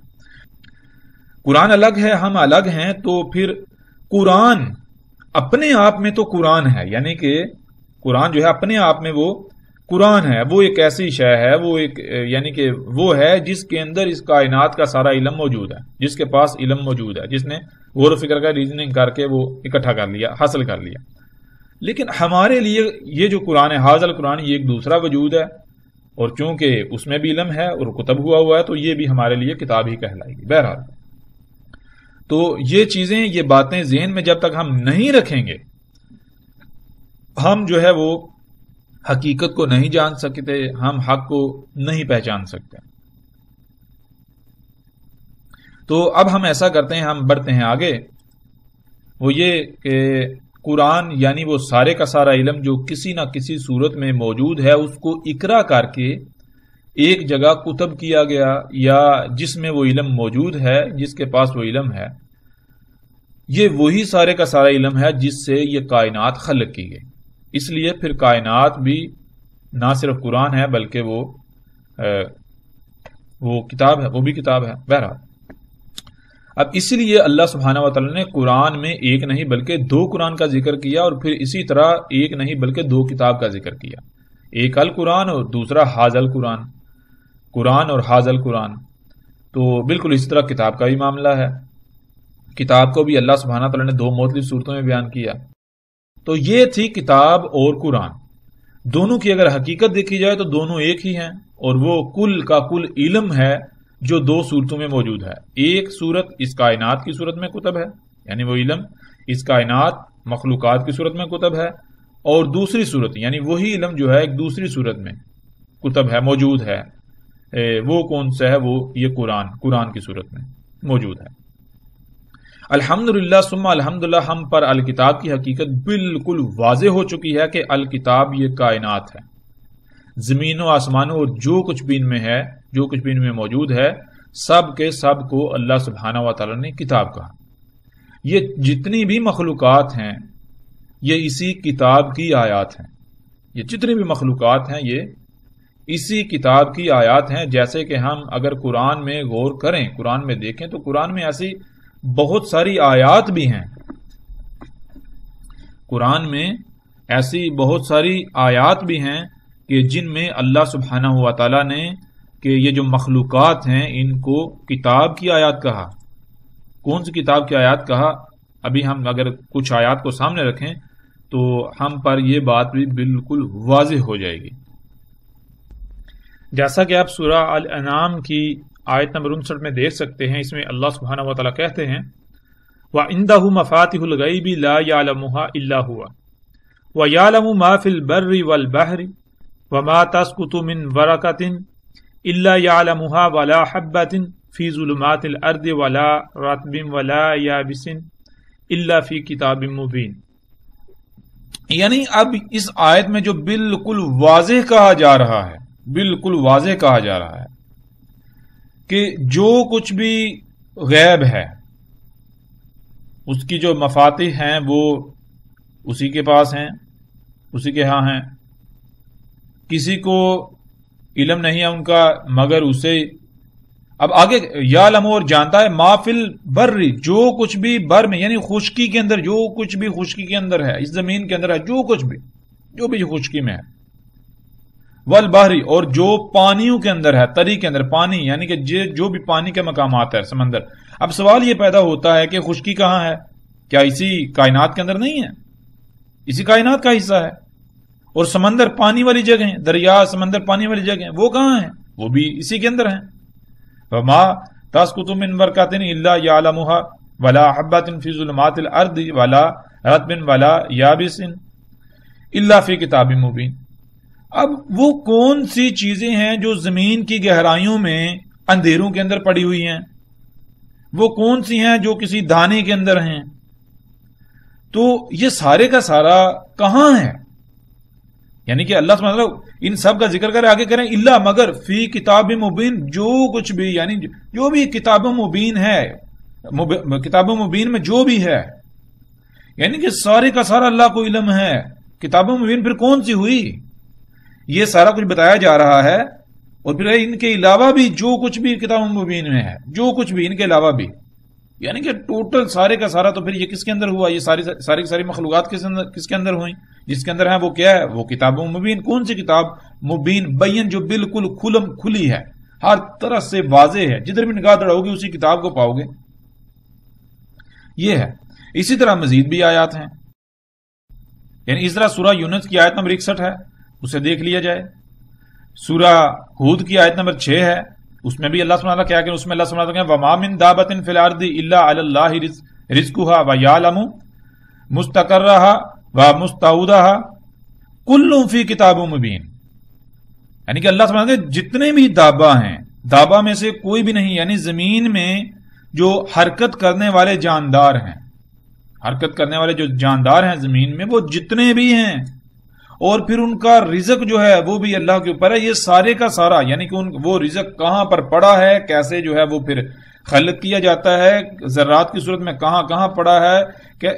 قرآن الگ ہے، ہم الگ ہیں، تو پھر قرآن اپنے آپ میں تو قرآن ہے، یعنی کہ قرآن جو ہے اپنے آپ میں وہ قرآن ہے، وہ ایک ایسی شے ہے، وہ ایک یعنی کہ وہ ہے جس کے اندر اس کائنات کا سارا علم موجود ہے، جس کے پاس علم موجود ہے، جس نے غور و فکر کا ریزننگ کر کے وہ اکٹھا کر لیا، حاصل کر لیا۔ لیکن ہمارے لیے یہ جو قرآن ہے، حاضر قرآن، یہ ایک دوسرا وجود ہے، اور چونکہ اس میں بھی علم ہے اور کتب ہوا ہے تو یہ بھی ہمارے لیے کتاب ہی کہلائے گی۔ بہرحال تو یہ چیزیں، یہ باتیں ذہن میں جب تک ہم نہیں رکھیں گے، ہم جو ہے وہ حقیقت کو نہیں جان سکتے، ہم حق کو نہیں پہچان سکتے۔ تو اب ہم ایسا کرتے ہیں، ہم بڑھتے ہیں آگے، وہ یہ کہ قرآن یعنی وہ سارے کا سارا علم جو کسی نہ کسی صورت میں موجود ہے، اس کو اقرا کر کے ایک جگہ کتب کیا گیا، یا جس میں وہ علم موجود ہے، جس کے پاس وہ علم ہے، یہ وہی سارے کا سارا علم ہے جس سے یہ کائنات خلق کی گئی۔ اس لیے پھر کائنات بھی نہ صرف قرآن ہے بلکہ وہ کتاب ہے، وہ بھی کتاب ہے۔ بہرحال اب اسی لیے اللہ سبحانہ و تعالی نے قرآن میں ایک نہیں بلکہ دو قرآن کا ذکر کیا، اور پھر اسی طرح ایک نہیں بلکہ دو کتاب کا ذکر کیا، ایک القرآن اور دوسرا حاضل قرآن، قرآن اور حاضل قرآن۔ تو بالکل اسی طرح کتاب کا بھی معاملہ ہے، کتاب کو بھی اللہ سبحانہ و تعالی نے دو مختلف صورتوں میں بیان کیا۔ تو یہ تھی کتاب اور قرآن، دونوں کی اگر حقیقت دیکھی جائے تو دونوں ایک ہی ہیں، اور وہ کل کا کل علم ہے جو دو صورتوں میں موجود ہے۔ ایک صورت اس کائنات کی صورت میں کتب ہے، یعنی وہ علم اس کائنات مخلوقات کی صورت میں کتب ہے، اور دوسری صورت یعنی وہی علم جو ہے ایک دوسری صورت میں کتب ہے، موجود ہے۔ وہ کون سا ہے؟ وہ یہ قرآن کی صورت میں موجود ہے۔ الحمدللہ ثم الحمدللہ، ہم پر الکتاب کی حقیقت بالکل واضح ہو چکی ہے کہ الکتاب یہ کائنات ہے، زمین و آسمانوں اور جو کچھ بھی ان میں ہے، جو کچھ بھی ان میں موجود ہے، سب کے سب کو اللہ سبحانہ و تعالی نے کتاب کہا۔ یہ جتنی بھی مخلوقات ہیں یہ اسی کتاب کی آیات ہیں، یہ جتنی بھی مخلوقات ہیں یہ اسی کتاب کی آیات ہیں۔ جیسے کہ ہم اگر قرآن میں غور کریں، قرآن میں دیکھیں تو قرآن میں ایسی بہت ساری آیات بھی ہیں، قرآن میں ایسی بہت ساری آیات بھی ہیں کہ جن میں اللہ سبحانہ و تعالی نے کہ یہ جو مخلوقات ہیں ان کو کتاب کی آیات کہا۔ کون سی کتاب کی آیات کہا؟ ابھی ہم اگر کچھ آیات کو سامنے رکھیں تو ہم پر یہ بات بھی بالکل واضح ہو جائے گی۔ جیسا کہ آپ سورہ الانعام کی آیت نمبر 59 میں دیکھ سکتے ہیں، اس میں اللہ سبحانہ و تعالیٰ کہتے ہیں وَعِندَهُ مَفَاتِحُ الْغَيْبِ لَا يَعْلَمُهَا إِلَّا هُوَ وَيَعْلَمُ مَا فِي الْبَرِّ وَالْبَحْرِ وَمَا تَسْقُطُ مِنْ وَرَقَةٍ إِلَّا يَعْلَمُهَا وَلَا حَبَّةٍ فِي ظُلُمَاتِ الْأَرْضِ وَلَا رَطْبٍ وَلَا يَابِسٍ إِلَّا فِي كِتَابٍ مُبِينٍ۔ یعنی اب اس آیت میں جو بالکل واضح کہا جا رہا ہے، بالکل واضح کہا جا رہا ہے کہ جو کچھ بھی غیب ہے اس کی جو مفاتیح ہیں وہ اسی کے پاس ہیں، اسی کے ہاں ہیں، کسی کو علم نہیں ہے ان کا مگر اسے۔ اب آگے یعلم اور جانتا ہے، ما فی البر، جو کچھ بھی بر میں یعنی خشکی کے اندر، جو کچھ بھی خشکی کے اندر ہے، اس زمین کے اندر ہے، جو کچھ بھی جو بھی خشکی میں ہے، والبحری، اور جو پانیوں کے اندر ہے، تری کے اندر پانی یعنی کہ جو بھی پانی کے مقامات ہے، سمندر۔ اب سوال یہ پیدا ہوتا ہے کہ خشکی کہاں ہے؟ کیا اسی کائنات کے اندر نہیں ہے؟ اسی کائنات کا حصہ ہے. اور سمندر پانی والی جگہ ہیں، دریا سمندر پانی والی جگہ ہیں، وہ کہاں ہیں؟ وہ بھی اسی کے اندر ہیں. وما تسقط من ورقۃ الا یعلمها ولا حبۃ فی ظلمات الارض ولا رطب ولا یابس الا فی کتاب مبین. اب وہ کون سی چیزیں ہیں جو زمین کی گہرائیوں میں اندھیروں کے اندر پڑی ہوئی ہیں؟ وہ کون سی ہیں جو کسی دانے کے اندر ہیں؟ تو یہ سارے کا سارا کہاں ہے؟ یعنی کہ اللہ سبحانہ وتعالی ان سب کا ذکر کرے، آگے کریں اللہ مگر فی کتاب مبین، جو کچھ بھی یعنی جو بھی کتاب مبین ہے، کتاب مبین میں جو بھی ہے، یعنی کہ سارے کا سارا اللہ کو علم ہے. کتاب مبین پھر کون سی ہوئی؟ یہ سارا کچھ بتایا جا رہا ہے. اور پھر ان کے علاوہ بھی جو کچھ بھی کتاب مبین میں ہے، جو کچھ بھی ان کے علاوہ بھی، یعنی کہ ٹوٹل سارے کا سارا تو پھر یہ کس کے اندر ہوا؟ یہ ساری مخلوقات کس کے اندر ہوئی؟ جس کے اندر ہے وہ کیا ہے؟ وہ کتاب مبین. کون سی کتاب مبین؟ بین، جو بالکل کھلی ہے، ہر طرح سے واضح ہے، جدھر بھی نگاہ دوڑاؤ گے اسی کتاب کو پاؤ گے. یہ ہے. اسی طرح مزید بھی آیات ہیں. یعنی اس طرح سورہ یونس کی آیت نمبر 61 ہے، اسے دیکھ لیا جائے. سورہ ہود کی آیت نمبر 6 ہے، اس میں بھی اللہ سبحانہ کیا کہ اس میں اللہ سبحانہ کہا وما من دابۃ فی الارض الا علی اللہ رزقها ویعلم مستقرها ومستودعها کل فی کتاب مبین. یعنی کہ اللہ سبحانہ جتنے بھی دابہ ہیں، دابہ میں سے کوئی بھی نہیں، یعنی زمین میں جو حرکت کرنے والے جاندار ہیں، حرکت کرنے والے جو جاندار ہیں زمین میں، وہ جتنے بھی ہیں، اور پھر ان کا رزق جو ہے وہ بھی اللہ کے اوپر ہے. یہ سارے کا سارا یعنی کہ وہ رزق کہاں پر پڑا ہے، کیسے جو ہے وہ پھر خلق کیا جاتا ہے، ذرات کی صورت میں کہاں کہاں پڑا ہے،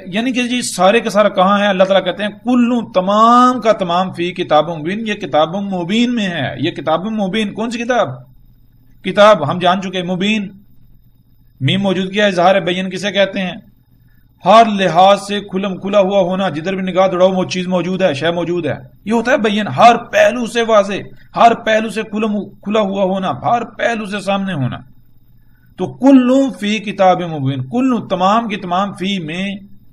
یعنی کہ جی سارے کا سارا کہاں ہے. اللہ تعالیٰ کہتے ہیں کلو، تمام کا تمام فی کتاب مبین، یہ کتاب مبین میں ہے. یہ کتاب مبین کون سی کتاب؟ کتاب ہم جان چکے، مبین میم موجود کیا، اظہار بین کسے کہتے ہیں؟ ہر لحاظ سے کھلم کھلا ہوا ہونا، جدھر بھی نگاہ دوڑاؤ وہ چیز موجود ہے، شے موجود ہے. یہ ہوتا ہے بین، ہر پہلو سے واضح، ہر پہلو سے کھلا ہوا ہونا، ہر پہلو سے سامنے ہونا. تو کلو فی کتاب مبین، کلو تمام کی تمام فی میں،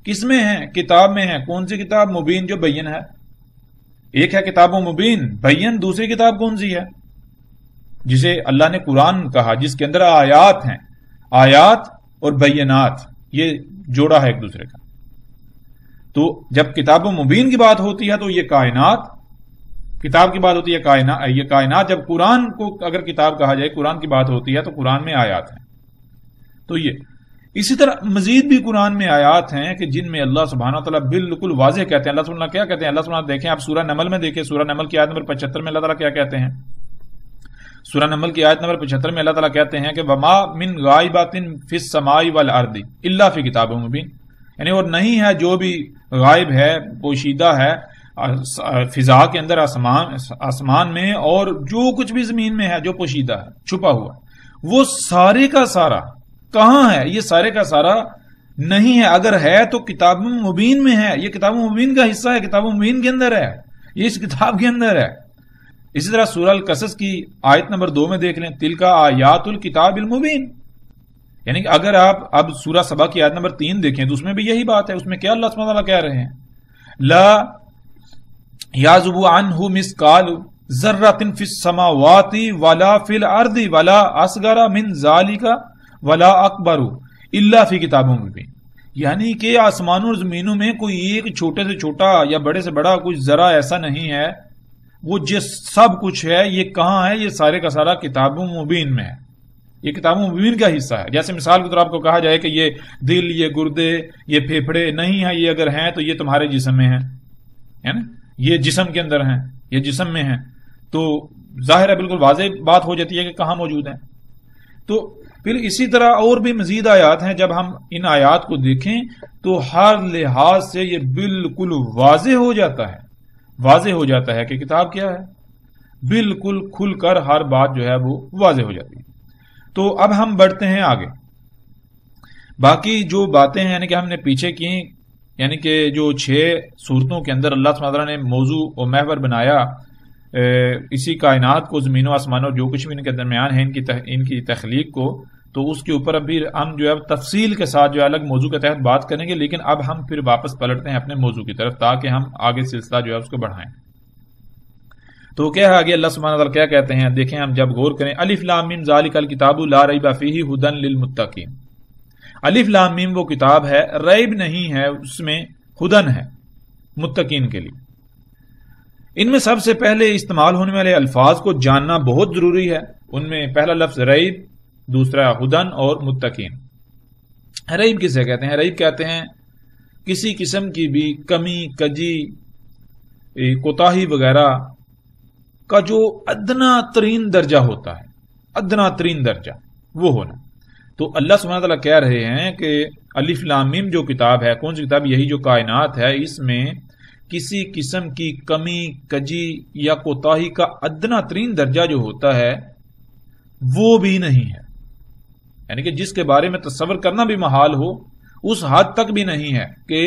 کس میں ہیں؟ کتاب میں ہیں. کون سی کتاب؟ مبین، جو بین ہے. ایک ہے کتاب مبین بین، دوسری کتاب کون سی ہے؟ جسے اللہ نے قرآن کہا، جس کے اندر آیات ہیں، آیات اور بینات، یہ جوڑا ہے ایک دوسرے کا. تو جب کتاب مبین کی بات ہوتی ہے تو یہ کائنات کتاب کی بات ہوتی ہے، یہ کائنات. جب قرآن کو اگر کتاب کہا جائے، قرآن کی بات ہوتی ہے تو قرآن میں آیات ہیں. تو یہ اسی طرح مزید بھی قرآن میں آیات ہیں کہ جن میں اللہ سبحانہ تعالیٰ بالکل واضح کہتے ہیں. اللہ سبحانہ کیا کہتے ہیں؟ اللہ سبحانہ دیکھیں آپ سورہ نمل میں دیکھیں، سورہ نمل کی آیت نمبر 75 میں اللہ تعالیٰ کیا کہتے ہیں؟ سورہ نمل کی آیت نمبر 75 میں اللہ تعالیٰ کہتے ہیں کہ وما من غائبات فی السماء والارض الا فی کتاب مبین. یعنی اور نہیں ہے جو بھی غائب ہے، پوشیدہ ہے فضا کے اندر، آسمان میں، اور جو کچھ بھی زمین میں ہے جو پوشیدہ ہے، چھپا ہوا، وہ سارے کا سارا کہاں ہے؟ یہ سارے کا سارا نہیں ہے. اگر ہے تو کتاب مبین میں ہے. یہ کتاب مبین کا حصہ ہے، کتاب مبین کے اندر ہے، یہ اس کتاب کے اندر ہے. اسی طرح سورہ القصص کی آیت نمبر 2 میں دیکھ لیں، تلکا آیات الکتاب المبین. یعنی کہ اگر آپ اب سورہ سبا کی آیت نمبر 3 دیکھیں تو اس میں بھی یہی بات ہے. اس میں کیا اللہ سبحانہ وتعالی کہہ رہے ہیں؟ لا یعزب عنہ مثقال ذرۃ فی السماوات ولا فی الارض ولا اصغر من ذلک ولا اکبر الا فی کتاب مبین. یعنی کہ آسمانوں اور زمینوں میں کوئی ایک چھوٹے سے چھوٹا یا بڑے سے بڑا کوئی ذرا ایسا نہیں ہے. وہ جس سب کچھ ہے یہ کہاں ہے؟ یہ سارے کا سارا کتاب مبین میں ہے. یہ کتاب مبین کا حصہ ہے. جیسے مثال کے طور آپ کو کہا جائے کہ یہ دل، یہ گردے، یہ پھیپھڑے نہیں ہیں، یہ اگر ہیں تو یہ تمہارے جسم میں ہیں، ہے نا، یہ جسم کے اندر ہیں، یہ جسم میں ہیں. تو ظاہر ہے بالکل واضح بات ہو جاتی ہے کہ کہاں موجود ہیں. تو پھر اسی طرح اور بھی مزید آیات ہیں. جب ہم ان آیات کو دیکھیں تو ہر لحاظ سے یہ بالکل واضح ہو جاتا ہے، واضح ہو جاتا ہے کہ کتاب کیا ہے. بالکل کھل کر ہر بات جو ہے وہ واضح ہو جاتی ہے. تو اب ہم بڑھتے ہیں آگے. باقی جو باتیں ہیں یعنی کہ ہم نے پیچھے کی، یعنی کہ جو 6 صورتوں کے اندر اللہ سبحانہ نے موضوع و محور بنایا اسی کائنات کو، زمین و آسمان اور جو کچھ بھی ان کے درمیان ہے، ان کی تخلیق کو، تو اس کے اوپر ابھی ہم جو ہے تفصیل کے ساتھ جو ہے الگ موضوع کے تحت بات کریں گے، لیکن اب ہم پھر واپس پلٹتے ہیں اپنے موضوع کی طرف تاکہ ہم آگے سلسلہ جو ہے اس کو بڑھائیں۔ تو کیا ہے آگے اللہ سبحانہ وتعالی کیا کہتے ہیں، دیکھیں ہم جب غور کریں، الف لام میم ذالک الکتاب لا ریب فیہ ھدی للمتقین۔ الف لام میم وہ کتاب ہے، ریب نہیں ہے اس میں، ھدی ہے متقین کے لیے۔ ان میں سب سے پہلے استعمال ہونے والے الفاظ کو جاننا بہت ضروری ہے۔ ان میں پہلا لفظ ریب، دوسرا ھدی اور متقین۔ ریب کسے کہتے ہیں؟ ریب کہتے ہیں کسی قسم کی بھی کمی، کجی، کوتاہی وغیرہ کا جو ادنا ترین درجہ ہوتا ہے، ادنا ترین درجہ وہ ہونا۔ تو اللہ سبحانہ تعالیٰ کہہ رہے ہیں کہ الف لام میم جو کتاب ہے، کون سی کتاب؟ یہی جو کائنات ہے، اس میں کسی قسم کی کمی، کجی یا کوتاہی کا ادنا ترین درجہ جو ہوتا ہے وہ بھی نہیں ہے، یعنی کہ جس کے بارے میں تصور کرنا بھی محال ہو اس حد تک بھی نہیں ہے کہ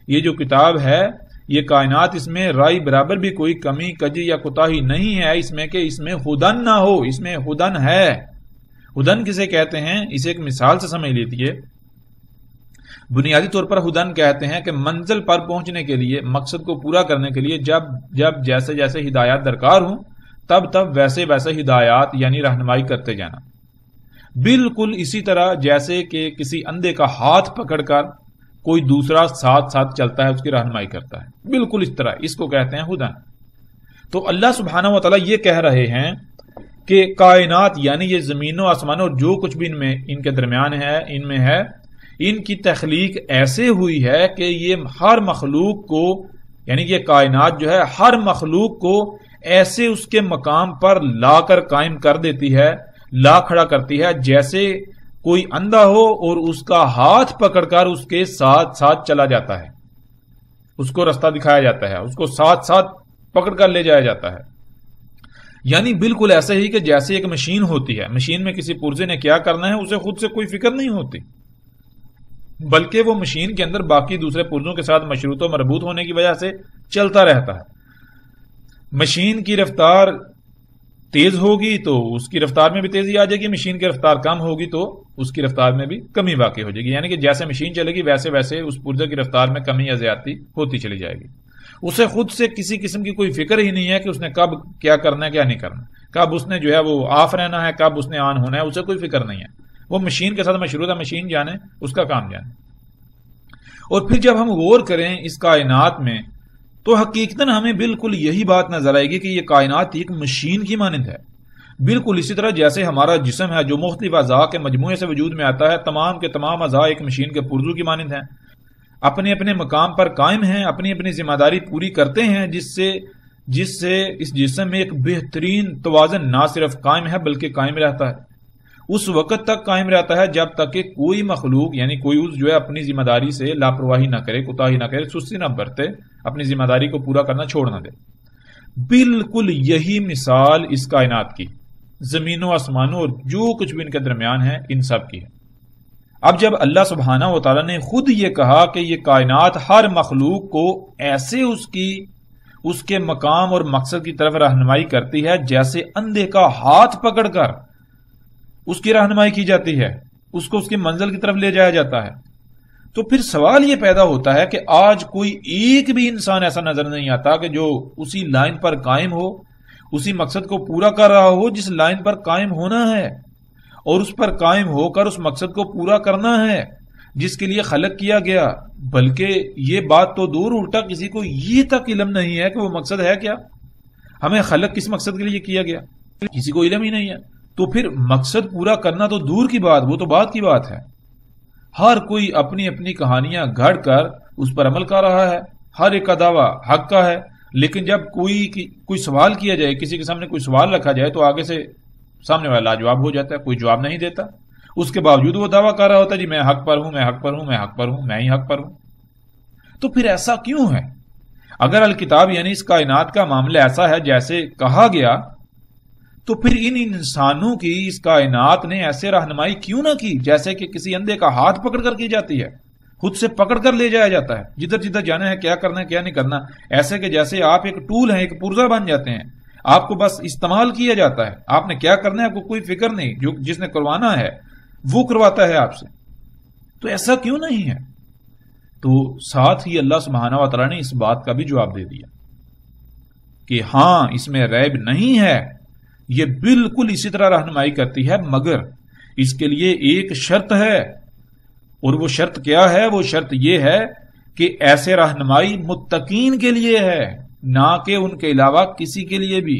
یہ جو کتاب ہے، یہ کائنات، اس میں رائی برابر بھی کوئی کمی، کجی یا کوتاہی نہیں ہے اس میں کہ اس میں ھدی نہ ہو، اس میں ھدی ہے۔ ھدی کسے کہتے ہیں؟ اسے ایک مثال سے سمجھ لیجیے۔ بنیادی طور پر ھدی کہتے ہیں کہ منزل پر پہنچنے کے لیے، مقصد کو پورا کرنے کے لیے جب جیسے جیسے ہدایات درکار ہوں تب ویسے ویسے ہدایات یعنی رہنمائی کرتے جانا۔ بالکل اسی طرح جیسے کہ کسی اندھے کا ہاتھ پکڑ کر کوئی دوسرا ساتھ ساتھ چلتا ہے، اس کی رہنمائی کرتا ہے، بالکل اس طرح اس کو کہتے ہیں ھدی۔ تو اللہ سبحانہ و تعالیٰ یہ کہہ رہے ہیں کہ کائنات یعنی یہ زمین و آسمان اور جو کچھ بھی ان کے درمیان ہے، ان میں ہے، ان کی تخلیق ایسے ہوئی ہے کہ یہ ہر مخلوق کو، یعنی یہ کائنات جو ہے ہر مخلوق کو ایسے اس کے مقام پر لا کر قائم کر دیتی ہے، لا کھڑا کرتی ہے، جیسے کوئی اندھا ہو اور اس کا ہاتھ پکڑ کر اس کے ساتھ ساتھ چلا جاتا ہے، اس کو رستہ دکھایا جاتا ہے، اس کو ساتھ ساتھ پکڑ کر لے جایا جاتا ہے۔ یعنی بالکل ایسے ہی کہ جیسے ایک مشین ہوتی ہے، مشین میں کسی پرزے نے کیا کرنا ہے اسے خود سے کوئی فکر نہیں ہوتی، بلکہ وہ مشین کے اندر باقی دوسرے پرزوں کے ساتھ مشروط و مربوط ہونے کی وجہ سے چلتا رہتا ہے۔ مشین کی رفتار تیز ہوگی تو اس کی رفتار میں بھی تیزی آ جائے گی، مشین کی رفتار کم ہوگی تو اس کی رفتار میں بھی کمی واقع ہو جائے گی، یعنی کہ جیسے مشین چلے گی ویسے ویسے اس پرزے کی رفتار میں کمی یا زیادتی ہوتی چلی جائے گی۔ اسے خود سے کسی قسم کی کوئی فکر ہی نہیں ہے کہ اس نے کب کیا کرنا ہے کیا نہیں کرنا، کب اس نے جو ہے وہ آف رہنا ہے، کب اس نے آن ہونا ہے، اسے کوئی فکر نہیں ہے، وہ مشین کے ساتھ مشروط ہے، مشین جانے اس کا کام جانے۔ اور پھر جب ہم غور کریں اس کائنات میں تو حقیقتاً ہمیں بالکل یہی بات نظر آئے گی کہ یہ کائنات ایک مشین کی مانند ہے، بالکل اسی طرح جیسے ہمارا جسم ہے جو مختلف اعضاء کے مجموعے سے وجود میں آتا ہے، تمام کے تمام اعضاء ایک مشین کے پرزو کی مانند ہیں، اپنے اپنے مقام پر قائم ہیں، اپنی اپنی ذمہ داری پوری کرتے ہیں، جس سے اس جسم میں ایک بہترین توازن نہ صرف قائم ہے بلکہ قائم رہتا ہے، اس وقت تک قائم رہتا ہے جب تک کہ کوئی مخلوق یعنی کوئی عضو جو ہے اپنی ذمہ داری سے لاپرواہی نہ کرے، کوتاہی نہ کرے، سستی نہ برتے، اپنی ذمہ داری کو پورا کرنا چھوڑ نہ دے۔ بالکل یہی مثال اس کائنات کی، زمینوں آسمانوں اور جو کچھ بھی ان کے درمیان ہے ان سب کی ہے۔ اب جب اللہ سبحانہ و تعالیٰ نے خود یہ کہا کہ یہ کائنات ہر مخلوق کو ایسے اس کے مقام اور مقصد کی طرف رہنمائی کرتی ہے جیسے اندھے کا ہاتھ پکڑ کر اس کی رہنمائی کی جاتی ہے، اس کو اس کی منزل کی طرف لے جایا جاتا ہے، تو پھر سوال یہ پیدا ہوتا ہے کہ آج کوئی ایک بھی انسان ایسا نظر نہیں آتا کہ جو اسی لائن پر قائم ہو، اسی مقصد کو پورا کر رہا ہو جس لائن پر قائم ہونا ہے، اور اس پر قائم ہو کر اس مقصد کو پورا کرنا ہے جس کے لیے خلق کیا گیا۔ بلکہ یہ بات تو دور، الٹا کسی کو یہ تک علم نہیں ہے کہ وہ مقصد ہے کیا، ہمیں خلق کس مقصد کے لیے کیا گیا، کسی کو علم ہی نہیں ہے۔ تو پھر مقصد پورا کرنا تو دور کی بات، وہ تو بات کی بات ہے، ہر کوئی اپنی اپنی کہانیاں گھڑ کر اس پر عمل کر رہا ہے، ہر ایک کا دعویٰ حق کا ہے، لیکن جب کوئی سوال کیا جائے، کسی کے سامنے کوئی سوال رکھا جائے تو آگے سے سامنے والا لاجواب ہو جاتا ہے، کوئی جواب نہیں دیتا، اس کے باوجود وہ دعویٰ کر رہا ہوتا ہے جی میں حق پر ہوں، میں حق پر ہوں، میں حق پر ہوں، میں ہی حق پر ہوں۔ تو پھر ایسا کیوں ہے؟ اگر الکتاب یعنی اس کائنات کا معاملہ ایسا ہے جیسے کہا گیا، تو پھر ان انسانوں کی اس کائنات نے ایسے رہنمائی کیوں نہ کی جیسے کہ کسی اندھے کا ہاتھ پکڑ کر کی جاتی ہے، خود سے پکڑ کر لے جایا جاتا ہے، جدھر جدھر جانا ہے، کیا کرنا ہے کیا نہیں کرنا، ایسے کہ جیسے آپ ایک ٹول ہیں، ایک پرزہ بن جاتے ہیں، آپ کو بس استعمال کیا جاتا ہے، آپ نے کیا کرنا ہے آپ کو کوئی فکر نہیں، جس نے کروانا ہے وہ کرواتا ہے آپ سے، تو ایسا کیوں نہیں ہے؟ تو ساتھ ہی اللہ سبحانہ و تعالیٰ نے اس بات کا بھی جواب دے دیا کہ ہاں اس میں ریب نہیں ہے، یہ بالکل اسی طرح رہنمائی کرتی ہے، مگر اس کے لیے ایک شرط ہے، اور وہ شرط کیا ہے؟ وہ شرط یہ ہے کہ ایسے رہنمائی متقین کے لیے ہے، نہ کہ ان کے علاوہ کسی کے لیے بھی۔